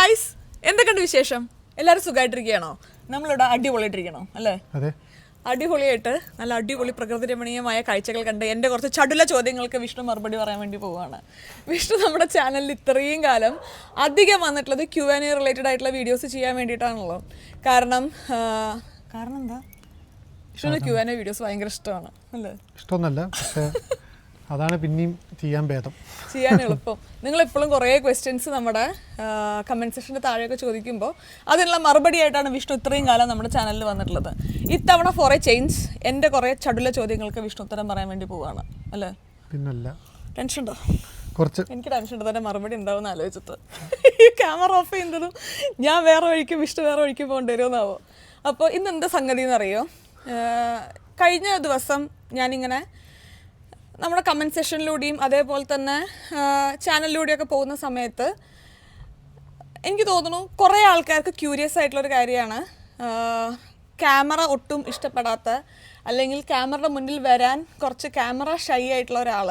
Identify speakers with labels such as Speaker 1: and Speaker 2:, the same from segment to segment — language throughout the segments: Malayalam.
Speaker 1: ഗായ്സ്, എന്തൊക്കെയുണ്ട് വിശേഷം? എല്ലാവരും സുഖമായിട്ടിരിക്കുകയാണോ? നമ്മളിവിടെ അടിപൊളിയായിട്ടിരിക്കണോ അല്ലേ? അടിപൊളിയായിട്ട് നല്ല അടിപൊളി പ്രകൃതി രമണീയമായ കാഴ്ചകൾ കണ്ട് എൻ്റെ കുറച്ച് ചടുല ചോദ്യങ്ങൾക്ക് വിഷ്ണു മറുപടി പറയാൻ വേണ്ടി പോവുകയാണ്. വിഷ്ണു നമ്മുടെ ചാനലിൽ ഇത്രയും കാലം അധികം വന്നിട്ടുള്ളത് Q&A റിലേറ്റഡ് ആയിട്ടുള്ള വീഡിയോസ് ചെയ്യാൻ വേണ്ടിയിട്ടാണല്ലോ. കാരണം എന്താ, വിഷ്ണുവിന് Q&A വീഡിയോസ് ഭയങ്കര ഇഷ്ടമാണ് അല്ലേ?
Speaker 2: ഇഷ്ടമൊന്നുമല്ല, പക്ഷേ അതാണ് പിന്നെയും ചെയ്യാൻ
Speaker 1: എളുപ്പം. നിങ്ങൾ എപ്പോഴും കുറേ ക്വസ്റ്റ്യൻസ് നമ്മുടെ കമൻറ്റ് സെക്ഷൻ്റെ താഴെയൊക്കെ ചോദിക്കുമ്പോൾ അതിനുള്ള മറുപടി ആയിട്ടാണ് വിഷ്ണു ഇത്രയും കാലം നമ്മുടെ ചാനലിൽ വന്നിട്ടുള്ളത്. ഇത്തവണ ഫോർ എ ചേഞ്ച് എൻ്റെ കുറേ ചടുല ചോദ്യങ്ങൾക്ക് വിഷ്ണു ഉത്തരം പറയാൻ വേണ്ടി പോവുകയാണ് അല്ലേ?
Speaker 2: പിന്നല്ല.
Speaker 1: ടെൻഷൻ ഉണ്ടോ?
Speaker 2: കുറച്ച്.
Speaker 1: എനിക്ക് ടെൻഷൻ ഉണ്ട് തന്നെ മറുപടി ഉണ്ടാവുമെന്ന് ആലോചിച്ചിട്ട്. ഈ ക്യാമറ ഓഫ് ചെയ്യുന്നതും ഞാൻ വേറെ വഴിക്കും വിഷ്ണു വേറെ വഴിക്കും പോകേണ്ടി വരുമെന്നാവോ. അപ്പോൾ ഇന്ന് എന്താ സംഗതി എന്നറിയോ? കഴിഞ്ഞ ദിവസം ഞാനിങ്ങനെ നമ്മുടെ കമൻറ്റ് സെഷനിലൂടെയും അതേപോലെ തന്നെ ചാനലിലൂടെയൊക്കെ പോകുന്ന സമയത്ത് എനിക്ക് തോന്നുന്നു കുറേ ആൾക്കാർക്ക് ക്യൂരിയസ് ആയിട്ടുള്ളൊരു കാര്യമാണ്, ക്യാമറ ഒട്ടും ഇഷ്ടപ്പെടാത്ത അല്ലെങ്കിൽ ക്യാമറയുടെ മുന്നിൽ വരാൻ കുറച്ച് ക്യാമറ ഷൈ ആയിട്ടുള്ള ഒരാൾ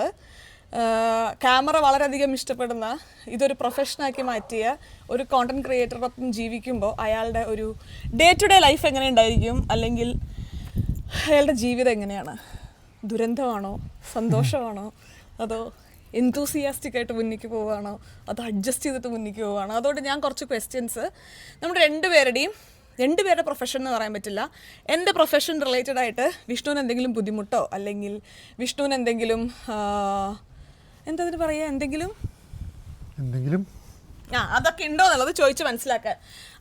Speaker 1: ക്യാമറ വളരെയധികം ഇഷ്ടപ്പെടുന്ന ഇതൊരു പ്രൊഫഷനാക്കി മാറ്റിയ ഒരു കോണ്ടൻറ് ക്രിയേറ്ററോടൊപ്പം ജീവിക്കുമ്പോൾ അയാളുടെ ഒരു ഡേ ടു ഡേ ലൈഫ് എങ്ങനെ ഉണ്ടായിരിക്കും, അല്ലെങ്കിൽ അയാളുടെ ജീവിതം എങ്ങനെയാണ്? ദുരന്തമാണോ, സന്തോഷമാണോ, അതോ എന്തൂസിയാസ്റ്റിക് ആയിട്ട് മുന്നിലേക്ക് പോവുകയാണോ, അതോ അഡ്ജസ്റ്റ് ചെയ്തിട്ട് മുന്നിലേക്ക് പോവുകയാണോ? അതുകൊണ്ട് ഞാൻ കുറച്ച് ക്വസ്റ്റ്യൻസ് നമ്മുടെ രണ്ടുപേരുടെ പ്രൊഫഷൻ എന്ന് പറയാൻ പറ്റില്ല, എൻ്റെ പ്രൊഫഷൻ റിലേറ്റഡ് ആയിട്ട് വിഷ്ണുവിന് എന്തെങ്കിലും ബുദ്ധിമുട്ടോ അല്ലെങ്കിൽ വിഷ്ണുവിന് എന്തെങ്കിലും എന്തതിന് പറയുക എന്തെങ്കിലും അതൊക്കെ ഉണ്ടോ എന്നുള്ളത് ചോദിച്ച് മനസ്സിലാക്കാൻ.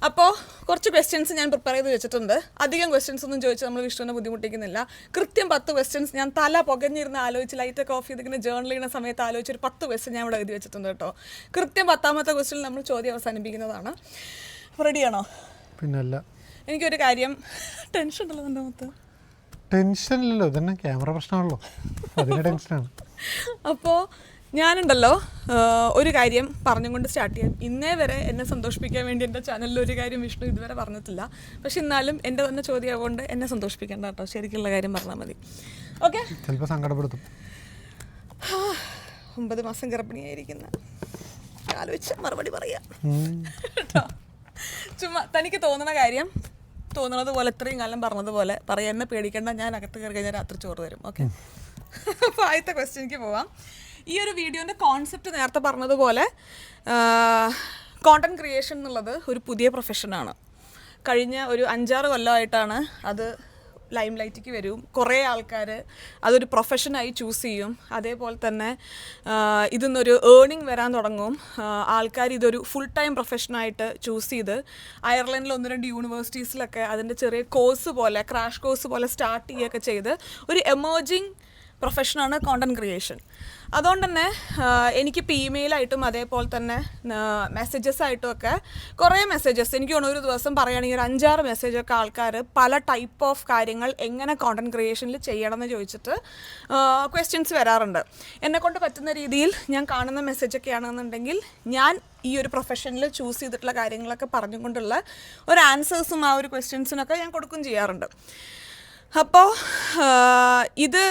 Speaker 1: അപ്പോൾ കുറച്ച് ക്വസ്റ്റ്യൻസ് ഞാൻ പ്രിപ്പയർ ചെയ്ത് വെച്ചിട്ടുണ്ട്. അധികം ക്വസ്റ്റ്യൻസ് ഒന്നും ചോദിച്ച് നമ്മൾ വിഷ്ണുവിനെ ബുദ്ധിമുട്ടിക്കുന്നില്ല. കൃത്യം 10 ക്വസ്റ്റ്യൻസ് ഞാൻ തല പുകഞ്ഞിരുന്ന് ആലോചിച്ച് ലൈറ്റൊക്കെ ഓഫ് ചെയ്തിങ്ങനെ ജേർണൽ ചെയ്യുന്ന സമയത്ത് ആലോചിച്ചൊരു 10 ക്വസ്റ്റ്യൻ ഞാൻ ഇവിടെ എഴുതി വെച്ചിട്ടുണ്ട് കേട്ടോ. കൃത്യം 10ാമത്തെ ക്വസ്റ്റ്യനിൽ നമ്മൾ ചോദ്യം അവസാനിപ്പിക്കുന്നതാണ്. റെഡിയാണോ?
Speaker 2: പിന്നല്ല.
Speaker 1: എനിക്കൊരു കാര്യം, ടെൻഷൻ ഉണ്ടല്ലോ എൻ്റെ മുഖത്ത്.
Speaker 2: ടെൻഷനില്ലല്ലോ, ഇതന്നെ ക്യാമറ പ്രശ്നമാണല്ലോ, അതിന് ടെൻഷനാണ്.
Speaker 1: അപ്പോൾ ഞാനുണ്ടല്ലോ ഒരു കാര്യം പറഞ്ഞുകൊണ്ട് സ്റ്റാർട്ട് ചെയ്യാം. ഇന്നേ വരെ എന്നെ സന്തോഷിപ്പിക്കാൻ വേണ്ടി എൻ്റെ ചാനലിൽ ഒരു കാര്യം വിഷ്ണു ഇതുവരെ പറഞ്ഞിട്ടില്ല. പക്ഷെ എന്നാലും എൻ്റെ തന്നെ ചോദ്യമാകൊണ്ട് എന്നെ സന്തോഷിപ്പിക്കേണ്ട കേട്ടോ, ശരിക്കുള്ള കാര്യം പറഞ്ഞാൽ മതി. ഓക്കെ?
Speaker 2: ചിലപ്പോൾ സങ്കടപ്പെടുത്തും.
Speaker 1: 9 മാസം ഗർഭിണിയായിരിക്കുന്ന ആലോചിച്ച് മറുപടി പറയാം കേട്ടോ. ചുമ്മാ തനിക്ക് തോന്നുന്ന കാര്യം തോന്നുന്നത് പോലെ ഇത്രയും കാലം പറഞ്ഞതുപോലെ പറയാം. എന്നെ പേടിക്കേണ്ട, ഞാൻ അകത്ത് കയറി കഴിഞ്ഞാൽ രാത്രി ചോറ് തരും. ഓക്കെ? അപ്പോൾ ആദ്യത്തെ ക്വസ്റ്റ്യനിക്ക് പോവാം. ഈ ഒരു വീഡിയോൻ്റെ കോൺസെപ്റ്റ് നേരത്തെ പറഞ്ഞതുപോലെ കോണ്ടൻറ് ക്രിയേഷൻ എന്നുള്ളത് ഒരു പുതിയ പ്രൊഫഷനാണ്. കഴിഞ്ഞ ഒരു 5-6 കൊല്ലമായിട്ടാണ് അത് ലൈം ലൈറ്റിലേക്ക് വരും. കുറേ ആൾക്കാർ അതൊരു പ്രൊഫഷനായി ചൂസ് ചെയ്യും. അതേപോലെ തന്നെ ഇതിൽ നിന്നൊരു ഏർണിംഗ് വരാൻ തുടങ്ങും. ആൾക്കാർ ഇതൊരു ഫുൾ ടൈം പ്രൊഫഷനായിട്ട് ചൂസ് ചെയ്ത് അയർലൻഡിൽ 1-2 യൂണിവേഴ്സിറ്റീസിലൊക്കെ അതിൻ്റെ ചെറിയ കോഴ്സ് പോലെ, ക്രാഷ് കോഴ്സ് പോലെ സ്റ്റാർട്ട് ചെയ്യുകയൊക്കെ ചെയ്ത് ഒരു എമേർജിങ് പ്രൊഫഷനാണ് കോണ്ടൻറ് ക്രിയേഷൻ. അതുകൊണ്ട് തന്നെ എനിക്കിപ്പോൾ ഇമെയിലായിട്ടും അതേപോലെ തന്നെ മെസ്സേജസ് ആയിട്ടും ഒക്കെ കുറേ മെസ്സേജസ്, എനിക്ക് തോന്നുന്നു ഒരു ദിവസം പറയുകയാണെങ്കിൽ ഒരു 5-6 മെസ്സേജൊക്കെ ആൾക്കാർ പല ടൈപ്പ് ഓഫ് കാര്യങ്ങൾ എങ്ങനെ കോണ്ടൻറ് ക്രിയേഷനിൽ ചെയ്യണമെന്ന് ചോദിച്ചിട്ട് ക്വസ്റ്റ്യൻസ് വരാറുണ്ട്. എന്നെക്കൊണ്ട് പറ്റുന്ന രീതിയിൽ ഞാൻ കാണുന്ന മെസ്സേജൊക്കെ ആണെന്നുണ്ടെങ്കിൽ ഞാൻ ഈ ഒരു പ്രൊഫഷനിൽ ചൂസ് ചെയ്തിട്ടുള്ള കാര്യങ്ങളൊക്കെ പറഞ്ഞുകൊണ്ടുള്ള ഒരു ആൻസേഴ്സും ആ ഒരു ക്വസ്റ്റ്യൻസിനൊക്കെ ഞാൻ കൊടുക്കുകയും ചെയ്യാറുണ്ട്. അപ്പോൾ ഇത്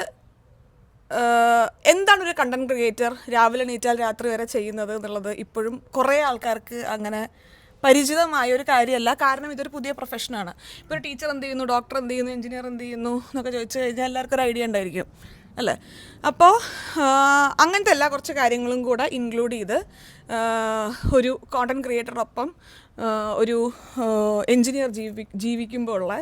Speaker 1: എന്താണ് ഒരു കണ്ടൻറ് ക്രിയേറ്റർ, രാവിലെ എണീറ്റാൽ രാത്രി വരെ ചെയ്യുന്നത് എന്നുള്ളത് ഇപ്പോഴും കുറേ ആൾക്കാർക്ക് അങ്ങനെ പരിചിതമായ ഒരു കാര്യമല്ല. കാരണം ഇതൊരു പുതിയ പ്രൊഫഷനാണ്. ഇപ്പോൾ ഒരു ടീച്ചർ എന്ത് ചെയ്യുന്നു, ഡോക്ടർ എന്ത് ചെയ്യുന്നു, എഞ്ചിനീയർ എന്ത് ചെയ്യുന്നു എന്നൊക്കെ ചോദിച്ചു കഴിഞ്ഞാൽ എല്ലാവർക്കും ഒരു ഐഡിയ ഉണ്ടായിരിക്കും അല്ലേ? അപ്പോൾ അങ്ങനത്തെ എല്ലാ കുറച്ച് കാര്യങ്ങളും കൂടെ ഇൻക്ലൂഡ് ചെയ്ത് ഒരു കോണ്ടൻറ് ക്രിയേറ്ററൊപ്പം ഒരു എഞ്ചിനീയർ ജീവിക്കുമ്പോൾ ഉള്ള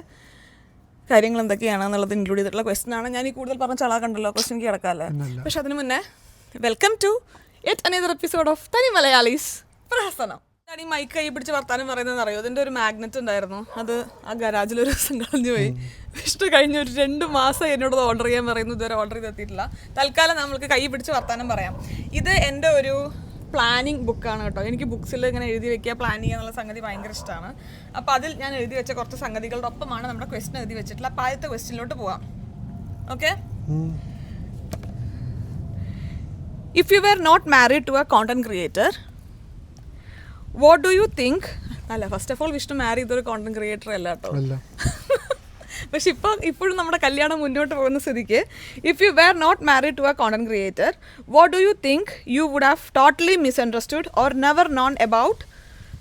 Speaker 1: കാര്യങ്ങൾ എന്തൊക്കെയാണെന്നുള്ളത് ഇൻക്ലൂഡ് ചെയ്തിട്ടുള്ള ക്വസ്റ്റ്യനാണ്. ഞാൻ ഈ കൂടുതൽ പറഞ്ഞ ചളാക്കണ്ടല്ലോ, ക്വസ്റ്റ്യനിക്ക് കിടക്കാമല്ലേ. പക്ഷെ അതിന് മുന്നേ welcome to yet another episode of തനി മലയാളീസ് പ്രഹസനം. ഈ മൈക്ക് കൈ പിടിച്ച് വർത്താനം പറയുന്നതെന്ന് അറിയോ? അതിൻ്റെ ഒരു മാഗ്നറ്റ് ഉണ്ടായിരുന്നു, അത് ആ ഗരാജിലൊരു ദിവസം കളഞ്ഞു പോയി. വിഷ്ണു കഴിഞ്ഞ ഒരു 2 മാസം എന്നോട് ഓർഡർ ചെയ്യാൻ പറയുന്നു, ഇതുവരെ ഓർഡർ ചെയ്തെത്തിയിട്ടില്ല. തൽക്കാലം നമ്മൾക്ക് കൈ പിടിച്ച് വർത്താനം പറയാം. ഇത് എൻ്റെ ഒരു പ്ലാനിങ് ബുക്കാണ് കേട്ടോ. എനിക്ക് ബുക്സിൽ ഇങ്ങനെ എഴുതി വെക്കുക, പ്ലാൻ ചെയ്യുക എന്നുള്ള സംഗതി ഭയങ്കര ഇഷ്ടമാണ്. അപ്പോൾ അതിൽ ഞാൻ എഴുതി വെച്ച കുറച്ച് സംഗതികളുടെ ഒപ്പമാണ് നമ്മുടെ ക്വസ്റ്റ്യൻ എഴുതി വെച്ചിട്ടുള്ള. അപ്പോൾ ആദ്യത്തെ ക്വസ്റ്റ്യനിലോട്ട് പോവാം. Okay? If you were not married to a content creator, what do you think? അല്ല, first of all Vishnu marry ചെയ്തൊരു കോണ്ടൻറ് ക്രിയേറ്റർ അല്ല കേട്ടോ. പക്ഷെ ഇപ്പോഴും നമ്മുടെ കല്യാണം മുന്നോട്ട് പോകുന്ന സ്ഥിതിക്ക്, if you were not married to a content creator, what do you think you would have totally misunderstood or never known about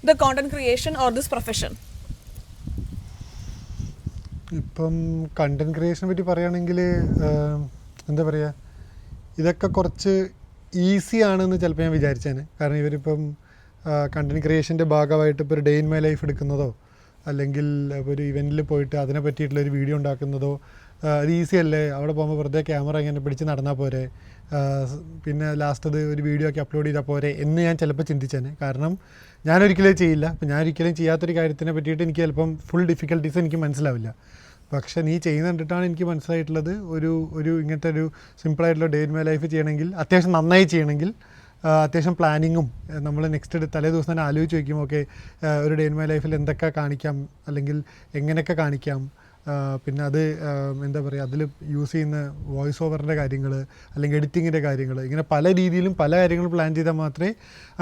Speaker 1: the content creation or this profession?
Speaker 2: ഇപ്പം കണ്ടന്റ് ക്രിയേഷനെ പറ്റി പറയുകയാണെങ്കിൽ എന്താ പറയുക, ഇതൊക്കെ കുറച്ച് ഈസി ആണെന്ന് ചിലപ്പോൾ ഞാൻ വിചാരിച്ചേനെ. കാരണം ഇവരിപ്പം കണ്ടന്റ് ക്രിയേഷൻ്റെ ഭാഗമായിട്ട് ഇപ്പോൾ ഒരു ഡേ ഇൻ മൈ ലൈഫ് എടുക്കുന്നതോ അല്ലെങ്കിൽ ഒരു ഇവൻറ്റിൽ പോയിട്ട് അതിനെ പറ്റിയിട്ടുള്ളൊരു വീഡിയോ ഉണ്ടാക്കുന്നതോ അത് ഈസി അല്ലേ, അവിടെ പോകുമ്പോൾ വെറുതെ ക്യാമറ ഇങ്ങനെ പിടിച്ച് നടന്നാൽ പോരെ, പിന്നെ ലാസ്റ്റ് അത് ഒരു വീഡിയോ ഒക്കെ അപ്ലോഡ് ചെയ്താൽ പോരെ എന്ന് ഞാൻ ചിലപ്പോൾ ചിന്തിച്ചേനെ. കാരണം ഞാനൊരിക്കലും ചെയ്യില്ല. അപ്പം ഞാനൊരിക്കലും ചെയ്യാത്തൊരു കാര്യത്തിനെ പറ്റിയിട്ട് എനിക്ക് ചിലപ്പം ഫുൾ ഡിഫിക്കൽട്ടീസ് എനിക്ക് മനസ്സിലാവില്ല. പക്ഷേ നീ ചെയ്യുന്ന കണ്ടിട്ടാണ് എനിക്ക് മനസ്സിലായിട്ടുള്ളത് ഒരു ഇങ്ങനത്തെ ഒരു സിമ്പിളായിട്ടുള്ള ഡേ ഇൻ മൈ ലൈഫ് ചെയ്യണമെങ്കിൽ, അത്യാവശ്യം നന്നായി ചെയ്യണമെങ്കിൽ അത്യാവശ്യം പ്ലാനിങ്ങും നമ്മൾ നെക്സ്റ്റ് തലേ ദിവസം തന്നെ ആലോചിച്ച് വയ്ക്കും. ഓക്കെ, ഒരു ഡേ ഇൻ മൈ ലൈഫിൽ എന്തൊക്കെ കാണിക്കാം അല്ലെങ്കിൽ എങ്ങനെയൊക്കെ കാണിക്കാം, പിന്നെ അത് എന്താ പറയുക, അതിൽ യൂസ് ചെയ്യുന്ന വോയിസ് ഓവറിൻ്റെ കാര്യങ്ങൾ അല്ലെങ്കിൽ എഡിറ്റിങ്ങിൻ്റെ കാര്യങ്ങൾ, ഇങ്ങനെ പല രീതിയിലും പല കാര്യങ്ങളും പ്ലാൻ ചെയ്താൽ മാത്രമേ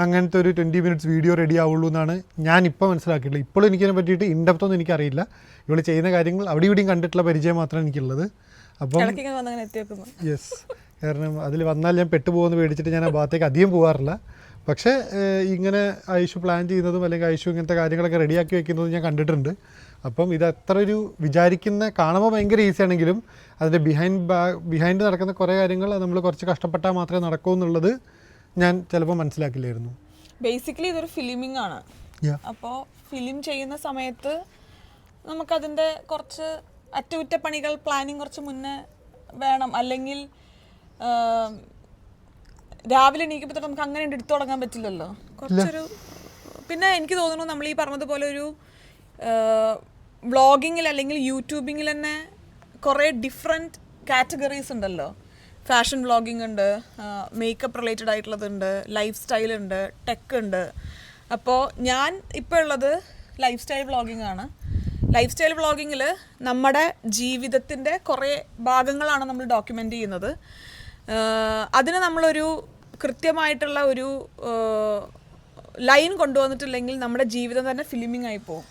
Speaker 2: അങ്ങനത്തെ ഒരു 20 minutes വീഡിയോ റെഡി ആവുള്ളൂ എന്നാണ് ഞാനിപ്പോൾ മനസ്സിലാക്കിയിട്ടുള്ളത്. ഇപ്പോഴും എനിക്കതിനെ പറ്റിയിട്ട് ഇൻഡെപ്തൊന്നും എനിക്കറിയില്ല. ഇവൾ ചെയ്യുന്ന കാര്യങ്ങൾ അവിടെ ഇവിടെയും കണ്ടിട്ടുള്ള പരിചയം മാത്രമാണ് എനിക്കുള്ളത്. അപ്പം യെസ്, കാരണം അതിൽ വന്നാൽ ഞാൻ പെട്ടുപോകുമെന്ന് പേടിച്ചിട്ട് ഞാൻ ആ ഭാഗത്തേക്ക് അധികം പോകാറില്ല. പക്ഷേ ഇങ്ങനെ ഐഷു പ്ലാൻ ചെയ്യുന്നതും അല്ലെങ്കിൽ ഐഷു ഇങ്ങനത്തെ കാര്യങ്ങളൊക്കെ റെഡിയാക്കി വെക്കുന്നതും ഞാൻ കണ്ടിട്ടുണ്ട്. അപ്പം ഇത് അത്ര ഒരു വിചാരിക്കുന്ന കാണുമ്പോൾ ഭയങ്കര ഈസി ആണെങ്കിലും അതിൻ്റെ ബിഹൈൻഡ് നടക്കുന്ന കുറേ കാര്യങ്ങൾ നമ്മൾ കുറച്ച് കഷ്ടപ്പെട്ടാൽ മാത്രമേ നടക്കൂ എന്നുള്ളത് ഞാൻ ചിലപ്പോൾ മനസ്സിലാക്കില്ലായിരുന്നു.
Speaker 1: ബേസിക്കലി ഇതൊരു ഫിലിമിംഗ് ആണ്. അപ്പോൾ ഫിലിം ചെയ്യുന്ന സമയത്ത് നമുക്കതിൻ്റെ കുറച്ച് അറ്റകുറ്റപ്പണികൾ പ്ലാനിങ് കുറച്ച് മുന്നേ വേണം. അല്ലെങ്കിൽ രാവിലെ എണീക്കുമ്പോൾ നമുക്ക് അങ്ങനെ എടുത്തു തുടങ്ങാൻ പറ്റില്ലല്ലോ. കുറച്ചൊരു പിന്നെ എനിക്ക് തോന്നുന്നു നമ്മൾ ഈ പറഞ്ഞതുപോലെ ഒരു വ്ളോഗിങ്ങിൽ അല്ലെങ്കിൽ യൂട്യൂബിങ്ങിൽ തന്നെ കുറേ ഡിഫറെൻറ്റ് കാറ്റഗറീസ് ഉണ്ടല്ലോ. ഫാഷൻ വ്ളോഗിങ് ഉണ്ട്, മേക്കപ്പ് റിലേറ്റഡ് ആയിട്ടുള്ളതുണ്ട്, ലൈഫ് സ്റ്റൈൽ ഉണ്ട്, ടെക് ഉണ്ട്. അപ്പോൾ ഞാൻ ഇപ്പോൾ ഉള്ളത് ലൈഫ് സ്റ്റൈൽ വ്ളോഗിങ് ആണ്. ലൈഫ് സ്റ്റൈൽ വ്ളോഗിങ്ങിൽ നമ്മുടെ ജീവിതത്തിൻ്റെ കുറേ ഭാഗങ്ങളാണ് നമ്മൾ ഡോക്യുമെൻ്റ് ചെയ്യുന്നത്. അതിന് നമ്മളൊരു കൃത്യമായിട്ടുള്ള ഒരു ലൈൻ കൊണ്ടുവന്നിട്ടില്ലെങ്കിൽ നമ്മുടെ ജീവിതം തന്നെ ഫിലിമിംഗ് ആയി പോകും.